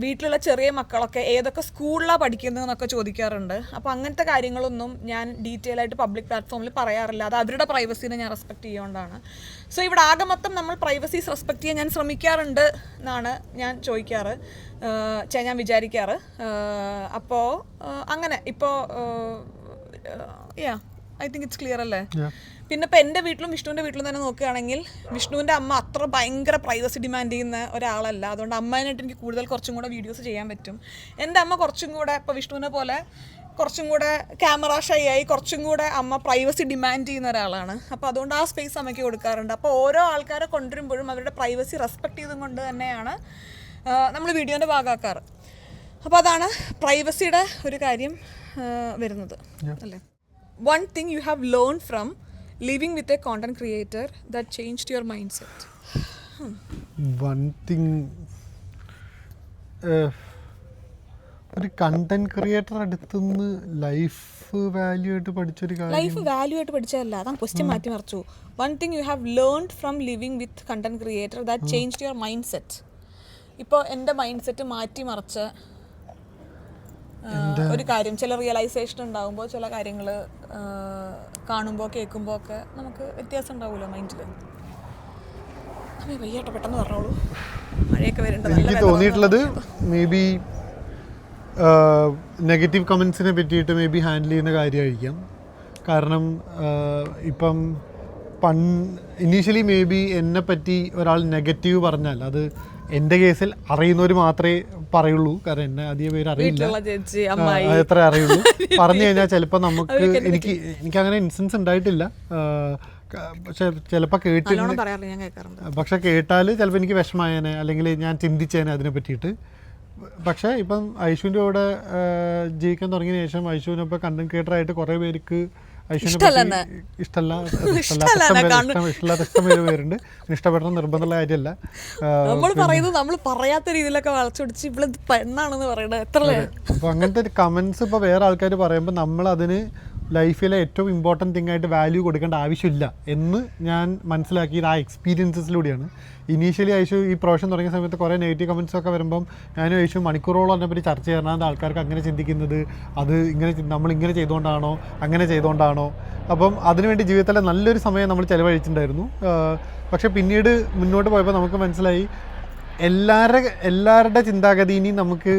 Speaker 1: വീട്ടിലുള്ള ചെറിയ മക്കളൊക്കെ ഏതൊക്കെ സ്കൂളിലാണ് പഠിക്കുന്നതെന്നൊക്കെ ചോദിക്കാറുണ്ട്. അപ്പോൾ അങ്ങനത്തെ കാര്യങ്ങളൊന്നും ഞാൻ ഡീറ്റെയിൽ ആയിട്ട് പബ്ലിക് പ്ലാറ്റ്ഫോമിൽ പറയാറില്ല. അത് അവരുടെ പ്രൈവസീനെ ഞാൻ റെസ്പെക്ട് ചെയ്യുകൊണ്ടാണ്. സോ ഇവിടെ ആകെ മൊത്തം നമ്മൾ പ്രൈവസീസ് റെസ്പെക്ട് ചെയ്യാൻ ഞാൻ ശ്രമിക്കാറുണ്ട് എന്നാണ് ഞാൻ വിചാരിക്കാറ്. അപ്പോൾ അങ്ങനെ ഇപ്പോൾ ഐ തിങ്ക് ഇറ്റ്സ് ക്ലിയർ അല്ലേ? പിന്നെ ഇപ്പം എൻ്റെ വീട്ടിലും വിഷ്ണുവിൻ്റെ വീട്ടിലും തന്നെ നോക്കുകയാണെങ്കിൽ വിഷ്ണുവിൻ്റെ അമ്മ അത്ര ഭയങ്കര പ്രൈവസി ഡിമാൻഡ് ചെയ്യുന്ന ഒരാളല്ല. അതുകൊണ്ട് അമ്മേനായിട്ട് എനിക്ക് കുറച്ചും കൂടെ വീഡിയോസ് ചെയ്യാൻ പറ്റും. എൻ്റെ അമ്മ കുറച്ചും കൂടെ ഇപ്പോൾ വിഷ്ണുവിനെ പോലെ കുറച്ചും കൂടെ ക്യാമറ ഷൈ ആയി കുറച്ചും കൂടെ അമ്മ പ്രൈവസി ഡിമാൻഡ് ചെയ്യുന്ന ഒരാളാണ്. അപ്പോൾ അതുകൊണ്ട് ആ സ്പേസ് അമ്മയ്ക്ക് കൊടുക്കാറുണ്ട്. അപ്പോൾ ഓരോ ആൾക്കാരെ കൊണ്ടുവരുമ്പോഴും അവരുടെ പ്രൈവസി റെസ്പെക്ട് ചെയ്തും കൊണ്ട് തന്നെയാണ് നമ്മൾ വീഡിയോൻ്റെ ഭാഗമാക്കാറ്. അപ്പോൾ അതാണ് പ്രൈവസിയുടെ ഒരു കാര്യം വരുന്നത് അല്ലേ. One thing you have learned from living with a content creator that changed your mindset?
Speaker 2: One thing ഒരു കണ്ടന്റ് ക്രിയേറ്റർ അടുത്തുനിന്ന് ലൈഫ് വാല്യൂ ആയിട്ട് പഠിച്ചൊരു കാര്യം.
Speaker 1: ലൈഫ് വാല്യൂ ആയിട്ട് പഠിച്ചതല്ല, അതാണ് ക്വസ്റ്റ്യൻ മാറ്റി മറിച്ചു. One thing you have learned from living with content creator that changed your mind set. ഇപ്പോൾ എൻ്റെ മൈൻഡ് സെറ്റ് മാറ്റി മറിച്ച ഒരു കാര്യം, ചില റിയലൈസേഷൻ ഉണ്ടാകുമ്പോൾ ചില കാര്യങ്ങൾ കാണുമ്പോൾ കേൾക്കുമ്പോൾ ഒക്കെ നമുക്ക് വ്യത്യാസം ഉണ്ടാവുമല്ലോ മൈൻഡിൽ. വയ്യാട്ടോ, പെട്ടെന്ന് പറഞ്ഞോളൂ. മഴയൊക്കെ വരുന്നുണ്ട്.
Speaker 2: എനിക്ക് തോന്നിയിട്ടുള്ളത് മേ ബി നെഗറ്റീവ് കമൻസിനെ പറ്റിയിട്ട് മേ ബി ഹാൻഡിൽ ചെയ്യുന്ന കാര്യമായിരിക്കാം. കാരണം ഇപ്പം ഇനീഷ്യലി മേ ബി എന്നെ പറ്റി ഒരാൾ നെഗറ്റീവ് പറഞ്ഞാൽ അത് എൻ്റെ കേസിൽ അറിയുന്നവർ മാത്രമേ പറയുള്ളൂ. കാരണം എന്നെ അധികം പേര് അറിയില്ല, എത്ര അറിയുള്ളൂ. പറഞ്ഞു കഴിഞ്ഞാൽ ചിലപ്പോൾ എനിക്ക് അങ്ങനെ ഇൻസിഡൻസ് ഉണ്ടായിട്ടില്ല. പക്ഷെ ചിലപ്പോൾ കേട്ടിട്ട്
Speaker 1: നല്ലോണം പറയാറില്ല, ഞാൻ കേൾക്കാറുണ്ട്.
Speaker 2: പക്ഷെ കേട്ടാൽ ചിലപ്പോൾ എനിക്ക് വിഷമമായേനെ അല്ലെങ്കിൽ ഞാൻ ചിന്തിച്ചേനെ അതിനെ പറ്റിയിട്ട്. പക്ഷേ ഇപ്പം ഐശുവിൻ്റെ കൂടെ ജീവിക്കാൻ തുടങ്ങിയ ശേഷം ഐശുവിനിപ്പോൾ കണ്ടന്റ് ക്രിയേറ്റർ ആയിട്ട് കുറേ പേർക്ക് ഐശുവിനെ ഇഷ്ടമില്ലാത്ത ഇഷ്ടം പേരുണ്ട്. ഇഷ്ടപ്പെടുന്ന നിർബന്ധമുള്ള കാര്യമല്ല.
Speaker 1: നമ്മൾ പറയുന്നത് നമ്മൾ പറയാത്ത രീതിയിലൊക്കെ വളച്ചൊടിച്ച് ഇവിടെ പെണ്ണാണെന്ന് പറയണത് എത്ര.
Speaker 2: അപ്പോൾ അങ്ങനത്തെ ഒരു കമൻസ് ഇപ്പോൾ വേറെ ആൾക്കാർ പറയുമ്പോൾ നമ്മളതിന് ലൈഫിലെ ഏറ്റവും ഇമ്പോർട്ടൻറ്റ് തിങ് ആയിട്ട് വാല്യൂ കൊടുക്കേണ്ട ആവശ്യമില്ല എന്ന് ഞാൻ മനസ്സിലാക്കിയത് ആ എക്സ്പീരിയൻസസിലൂടെയാണ്. ഇനീഷ്യലി ഐശു ഈ പ്രൊഫഷൻ തുടങ്ങിയ സമയത്ത് കുറേ നെഗറ്റീവ് കമൻസ് ഒക്കെ വരുമ്പം ഞാനും ഐശു മണിക്കൂറോളം അതിനെപ്പറ്റി ചർച്ച ചെയ്യണം. ആൾക്കാർക്ക് അങ്ങനെ ചിന്തിക്കുന്നത് അത് ഇങ്ങനെ നമ്മളിങ്ങനെ ചെയ്തുകൊണ്ടാണോ അങ്ങനെ ചെയ്തുകൊണ്ടാണോ. അപ്പം അതിനുവേണ്ടി ജീവിതത്തിലെ നല്ലൊരു സമയം നമ്മൾ ചിലവഴിച്ചിട്ടുണ്ടായിരുന്നു. പക്ഷേ പിന്നീട് മുന്നോട്ട് പോയപ്പോൾ നമുക്ക് മനസ്സിലായി എല്ലാവരുടെ ചിന്താഗതി ഇനി നമുക്ക്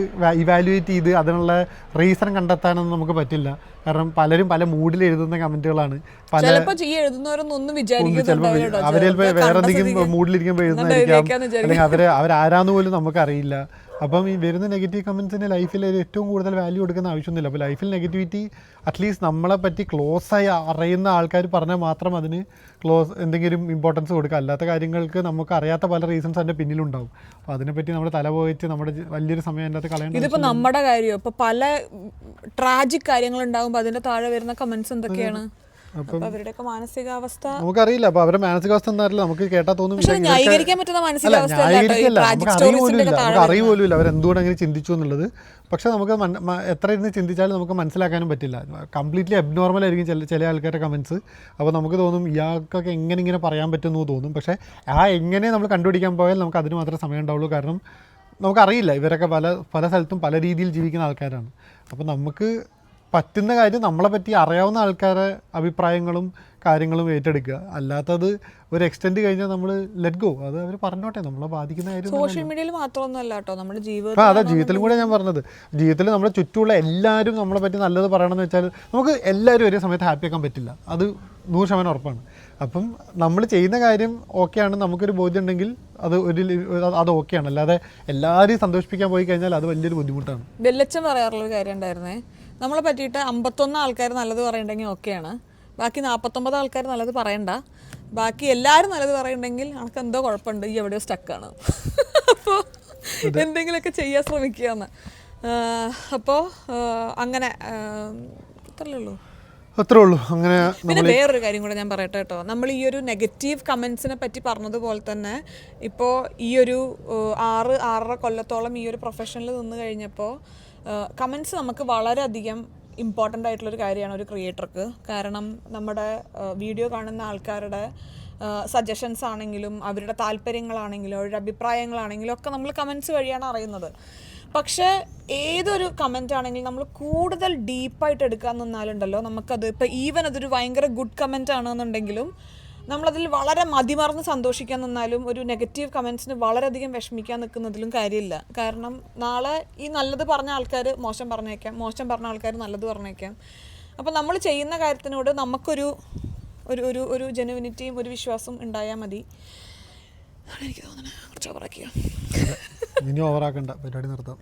Speaker 2: ഇവാലുവേറ്റ് ചെയ്ത് അതിനുള്ള റീസൺ കണ്ടെത്താനൊന്നും നമുക്ക് പറ്റില്ല. കാരണം പലരും പല മൂഡിൽ എഴുതുന്ന കമന്റുകളാണ്.
Speaker 1: ചിലപ്പോൾ
Speaker 2: അവർ ചിലപ്പോൾ വേറെ എന്തെങ്കിലും മൂഡിലിരിക്കുമ്പോൾ എഴുതുന്നതായിരിക്കാം, അല്ലെങ്കിൽ അവരാരാന്ന് പോലും നമുക്കറിയില്ല. അപ്പം ഈ വരുന്ന നെഗറ്റീവ് കമൻസിന് ലൈഫിൽ ഏറ്റവും കൂടുതൽ വാല്യൂ കൊടുക്കുന്ന ആവശ്യമൊന്നുമില്ല. അപ്പോൾ ലൈഫിൽ നെഗറ്റിവിറ്റി അറ്റ്ലീസ്റ്റ് നമ്മളെ പറ്റി ക്ലോസായി അറിയുന്ന ആൾക്കാർ പറഞ്ഞാൽ മാത്രം അതിന് എന്തെങ്കിലും ഇമ്പോർട്ടൻസ് കൊടുക്കുക. അല്ലാത്ത കാര്യങ്ങൾക്ക് നമുക്ക് അറിയാത്ത പല റീസൺസ് അതിൻ്റെ പിന്നിലുണ്ടാവും. അപ്പോൾ അതിനെപ്പറ്റി നമ്മൾ തല പോയിട്ട് നമ്മുടെ വലിയൊരു സമയം അതിൻ്റെ അകത്ത് കളയേണ്ടത്.
Speaker 1: ഇതിപ്പോൾ നമ്മുടെ കാര്യം ഇപ്പോൾ പല ട്രാജിക് കാര്യങ്ങൾ ഉണ്ടാകുമ്പോൾ അതിൻ്റെ താഴെ വരുന്ന കമൻസ് എന്തൊക്കെയാണ്? അവരുടെയൊക്കെ മാനസികാവസ്ഥ
Speaker 2: നമുക്കറിയില്ല. അപ്പോൾ അവരുടെ മാനസികാവസ്ഥ എന്തായാലും നമുക്ക് കേട്ടാൽ തോന്നും
Speaker 1: ന്യായീകരിക്കാൻ പറ്റുന്ന മാനസികാവസ്ഥ
Speaker 2: അറിയ പോലും ഇല്ല അവരെന്തുകൊണ്ട് അങ്ങനെ ചിന്തിച്ചു എന്നുള്ളത്. പക്ഷെ നമുക്ക് എത്ര ഇരുന്ന് ചിന്തിച്ചാലും നമുക്ക് മനസ്സിലാക്കാനും പറ്റില്ല. കംപ്ലീറ്റ്ലി അബ്നോർമൽ ആയിരിക്കും ചില ആൾക്കാരുടെ കമൻസ്. അപ്പോൾ നമുക്ക് തോന്നും ഇയാൾക്കൊക്കെ എങ്ങനെ ഇങ്ങനെ പറയാൻ പറ്റുമെന്ന് തോന്നും. പക്ഷേ എങ്ങനെ നമ്മൾ കണ്ടുപിടിക്കാൻ പോയാൽ നമുക്ക് അതിന് മാത്രമേ സമയം ഉണ്ടാവുള്ളൂ. കാരണം നമുക്കറിയില്ല, ഇവരൊക്കെ പല സ്ഥലത്തും പല രീതിയിൽ ജീവിക്കുന്ന ആൾക്കാരാണ്. അപ്പോൾ നമുക്ക് പറ്റുന്ന കാര്യം നമ്മളെ പറ്റി അറിയാവുന്ന ആൾക്കാരെ അഭിപ്രായങ്ങളും കാര്യങ്ങളും ഏറ്റെടുക്കുക. അല്ലാത്തത് ഒരു എക്സ്റ്റെൻഡ് കഴിഞ്ഞാൽ നമ്മൾ ലെറ്റ് ഗോ. അത് അവർ പറഞ്ഞോട്ടെ, നമ്മളെ ബാധിക്കുന്ന കാര്യം.
Speaker 1: സോഷ്യൽ മീഡിയയിൽ മാത്രമൊന്നുമല്ല കേട്ടോ, നമ്മുടെ
Speaker 2: അതെ ജീവിതത്തിലും കൂടെ ഞാൻ പറഞ്ഞത്. ജീവിതത്തിൽ നമ്മുടെ ചുറ്റുമുള്ള എല്ലാവരും നമ്മളെ പറ്റി നല്ലത് പറയണമെന്ന് വെച്ചാൽ നമുക്ക് എല്ലാവരും ഒരേ സമയത്ത് ഹാപ്പി ആക്കാൻ പറ്റില്ല. അത് 100% ഉറപ്പാണ്. അപ്പം നമ്മൾ ചെയ്യുന്ന കാര്യം ഓക്കെയാണ്, നമുക്കൊരു ബോധ്യം ഉണ്ടെങ്കിൽ അത് ഓക്കെയാണ്. അല്ലാതെ എല്ലാവരെയും സന്തോഷിപ്പിക്കാൻ പോയി കഴിഞ്ഞാൽ അത് വലിയൊരു ബുദ്ധിമുട്ടാണ്.
Speaker 1: വെല്ലച്ചൻ പറയാറുള്ളൊരു കാര്യം ഉണ്ടായിരുന്നേ, നമ്മളെ പറ്റിയിട്ട് 51 ആൾക്കാർ നല്ലത് പറയണ്ടെങ്കിൽ ഓക്കെയാണ്, ബാക്കി 49 ആൾക്കാർ നല്ലത് പറയണ്ട, ബാക്കി എല്ലാവരും നല്ലത് പറയണ്ടെങ്കിൽ നമുക്ക് എന്തോ കുഴപ്പമുണ്ട്, ഈ എവിടെയോ സ്റ്റക്കാണ്. അപ്പോൾ എന്തെങ്കിലുമൊക്കെ ചെയ്യാൻ ശ്രമിക്കുകയെന്ന്. അപ്പോൾ അങ്ങനെ
Speaker 2: അത്രേ ഉള്ളൂ. അങ്ങനെ
Speaker 1: പിന്നെ വേറൊരു കാര്യം കൂടെ ഞാൻ പറയട്ടെ കേട്ടോ, നമ്മൾ ഈ ഒരു നെഗറ്റീവ് കമൻസിനെ പറ്റി പറഞ്ഞതുപോലെ തന്നെ ഇപ്പോൾ ഈ ഒരു 6-6.5 കൊല്ലത്തോളം ഈ ഒരു പ്രൊഫഷനിൽ നിന്ന് കഴിഞ്ഞപ്പോൾ കമൻസ് നമുക്ക് വളരെയധികം ഇമ്പോർട്ടൻ്റ് ആയിട്ടുള്ളൊരു കാര്യമാണ് ഒരു ക്രിയേറ്റർക്ക്. കാരണം നമ്മുടെ വീഡിയോ കാണുന്ന ആൾക്കാരുടെ സജഷൻസ് ആണെങ്കിലും അവരുടെ താല്പര്യങ്ങളാണെങ്കിലും അവരുടെ അഭിപ്രായങ്ങളാണെങ്കിലും ഒക്കെ നമ്മൾ കമൻസ് വഴിയാണ് അറിയുന്നത്. പക്ഷേ ഏതൊരു കമൻ്റ് ആണെങ്കിലും നമ്മൾ കൂടുതൽ ഡീപ്പായിട്ട് എടുക്കാൻ നിന്നാലുണ്ടല്ലോ നമുക്കത് ഇപ്പോൾ ഈവൻ അതൊരു ഭയങ്കര ഗുഡ് കമൻ്റ് ആണെന്നുണ്ടെങ്കിലും നമ്മളതിൽ വളരെ മതിമറന്ന് സന്തോഷിക്കാൻ നിന്നാലും ഒരു നെഗറ്റീവ് കമൻസിന് വളരെയധികം വിഷമിക്കാൻ നിൽക്കുന്നതിലും കാര്യമില്ല. കാരണം നാളെ ഈ നല്ലത് പറഞ്ഞ ആൾക്കാർ മോശം പറഞ്ഞേക്കാം, മോശം പറഞ്ഞ ആൾക്കാർ നല്ലത് പറഞ്ഞേക്കാം. അപ്പോൾ നമ്മൾ ചെയ്യുന്ന കാര്യത്തിനോട് നമുക്കൊരു ഒരു ഒരു ജെനുവിനിറ്റിയും ഒരു വിശ്വാസം ഉണ്ടായാൽ മതി. എനിക്ക് തോന്നുന്നത് കുറച്ച് ഓവറാക്കിയോ?
Speaker 2: ഇനി ഓവറാക്കണ്ട, പരിപാടി നിർത്താം.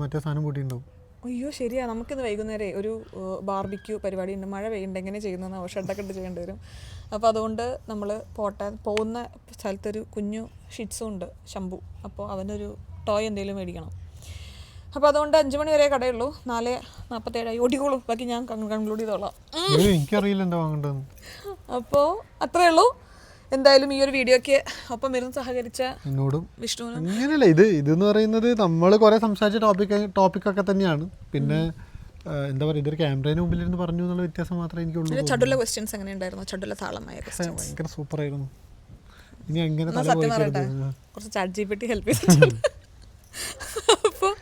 Speaker 2: മറ്റേ സാധനം കൂട്ടിയിട്ടുണ്ടാവും.
Speaker 1: അയ്യോ ശരിയാ, നമുക്കിന്ന് വൈകുന്നേരം ഒരു ബാർബിക്യൂ പരിപാടി ഉണ്ട്. മഴ പെയ്യുണ്ട്, എങ്ങനെ ചെയ്യുന്ന ഷെഡൊക്കെ ഇട്ട് ചെയ്യേണ്ടി വരും. അപ്പോൾ അതുകൊണ്ട് നമ്മൾ പോകുന്ന സ്ഥലത്തൊരു കുഞ്ഞു ഷിറ്റ്സും ഉണ്ട്, ശംഭു. അപ്പോൾ അവനൊരു ടോയ് എന്തെങ്കിലും മേടിക്കണം. അപ്പോൾ അതുകൊണ്ട് 5 മണി വരെ കടയുള്ളൂ. 4:47 ഓടിക്കോളൂ, ബാക്കി ഞാൻ കൺക്ലൂഡ് ചെയ്തോളാം.
Speaker 2: എനിക്കറിയില്ല എന്താ വാങ്ങേണ്ടത്.
Speaker 1: അപ്പോൾ അത്രയേ ഉള്ളൂ. എന്തായാലും ഈ ഒരു വീഡിയോക്ക് ഒപ്പം വരുന്ന സഹകരിച്ച
Speaker 2: എന്നോടും
Speaker 1: വിഷ്ണുവിനും
Speaker 2: അങ്ങനെയല്ല. ഇതെന്ന് പറയുന്നത് നമ്മൾ കുറേ സംസാരിച്ച ടോപ്പിക്കൊക്കെ തന്നെയാണ്. പിന്നെ എന്താ പറയുക, ഇതൊരു ക്യാമറയുടെ മുമ്പിലിരുന്ന് പറഞ്ഞു എന്നുള്ള വ്യത്യാസം മാത്രമേ എനിക്കുള്ളൂ.
Speaker 1: ചടുല ക്വസ്റ്റ്യൻസ് എങ്ങനെ ഉണ്ടായിരുന്നു? ചടുല താളമായ
Speaker 2: ഭയങ്കര സൂപ്പറായിരുന്നു. ഇനി എങ്ങനെ
Speaker 1: കുറച്ച് ചാറ്റ് GPT ഹെൽപ്പ് ചെയ്തിട്ടുണ്ട്. അപ്പോൾ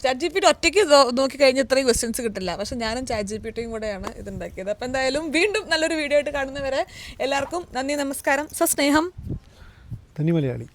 Speaker 1: ചാറ്റ് GPT ഒറ്റയ്ക്ക് നോക്കിക്കഴിഞ്ഞാൽ ഇത്രയും ക്വസ്റ്റ്യൻസ് കിട്ടില്ല. പക്ഷെ ഞാനും ചാറ്റ് GPTയും കൂടെയാണ് ഇതുണ്ടാക്കിയത്. അപ്പോൾ എന്തായാലും വീണ്ടും നല്ലൊരു വീഡിയോ ആയിട്ട് കാണുന്നവരെ എല്ലാവർക്കും നന്ദി, നമസ്കാരം, സസ്നേഹം.
Speaker 2: തനി മലയാളി.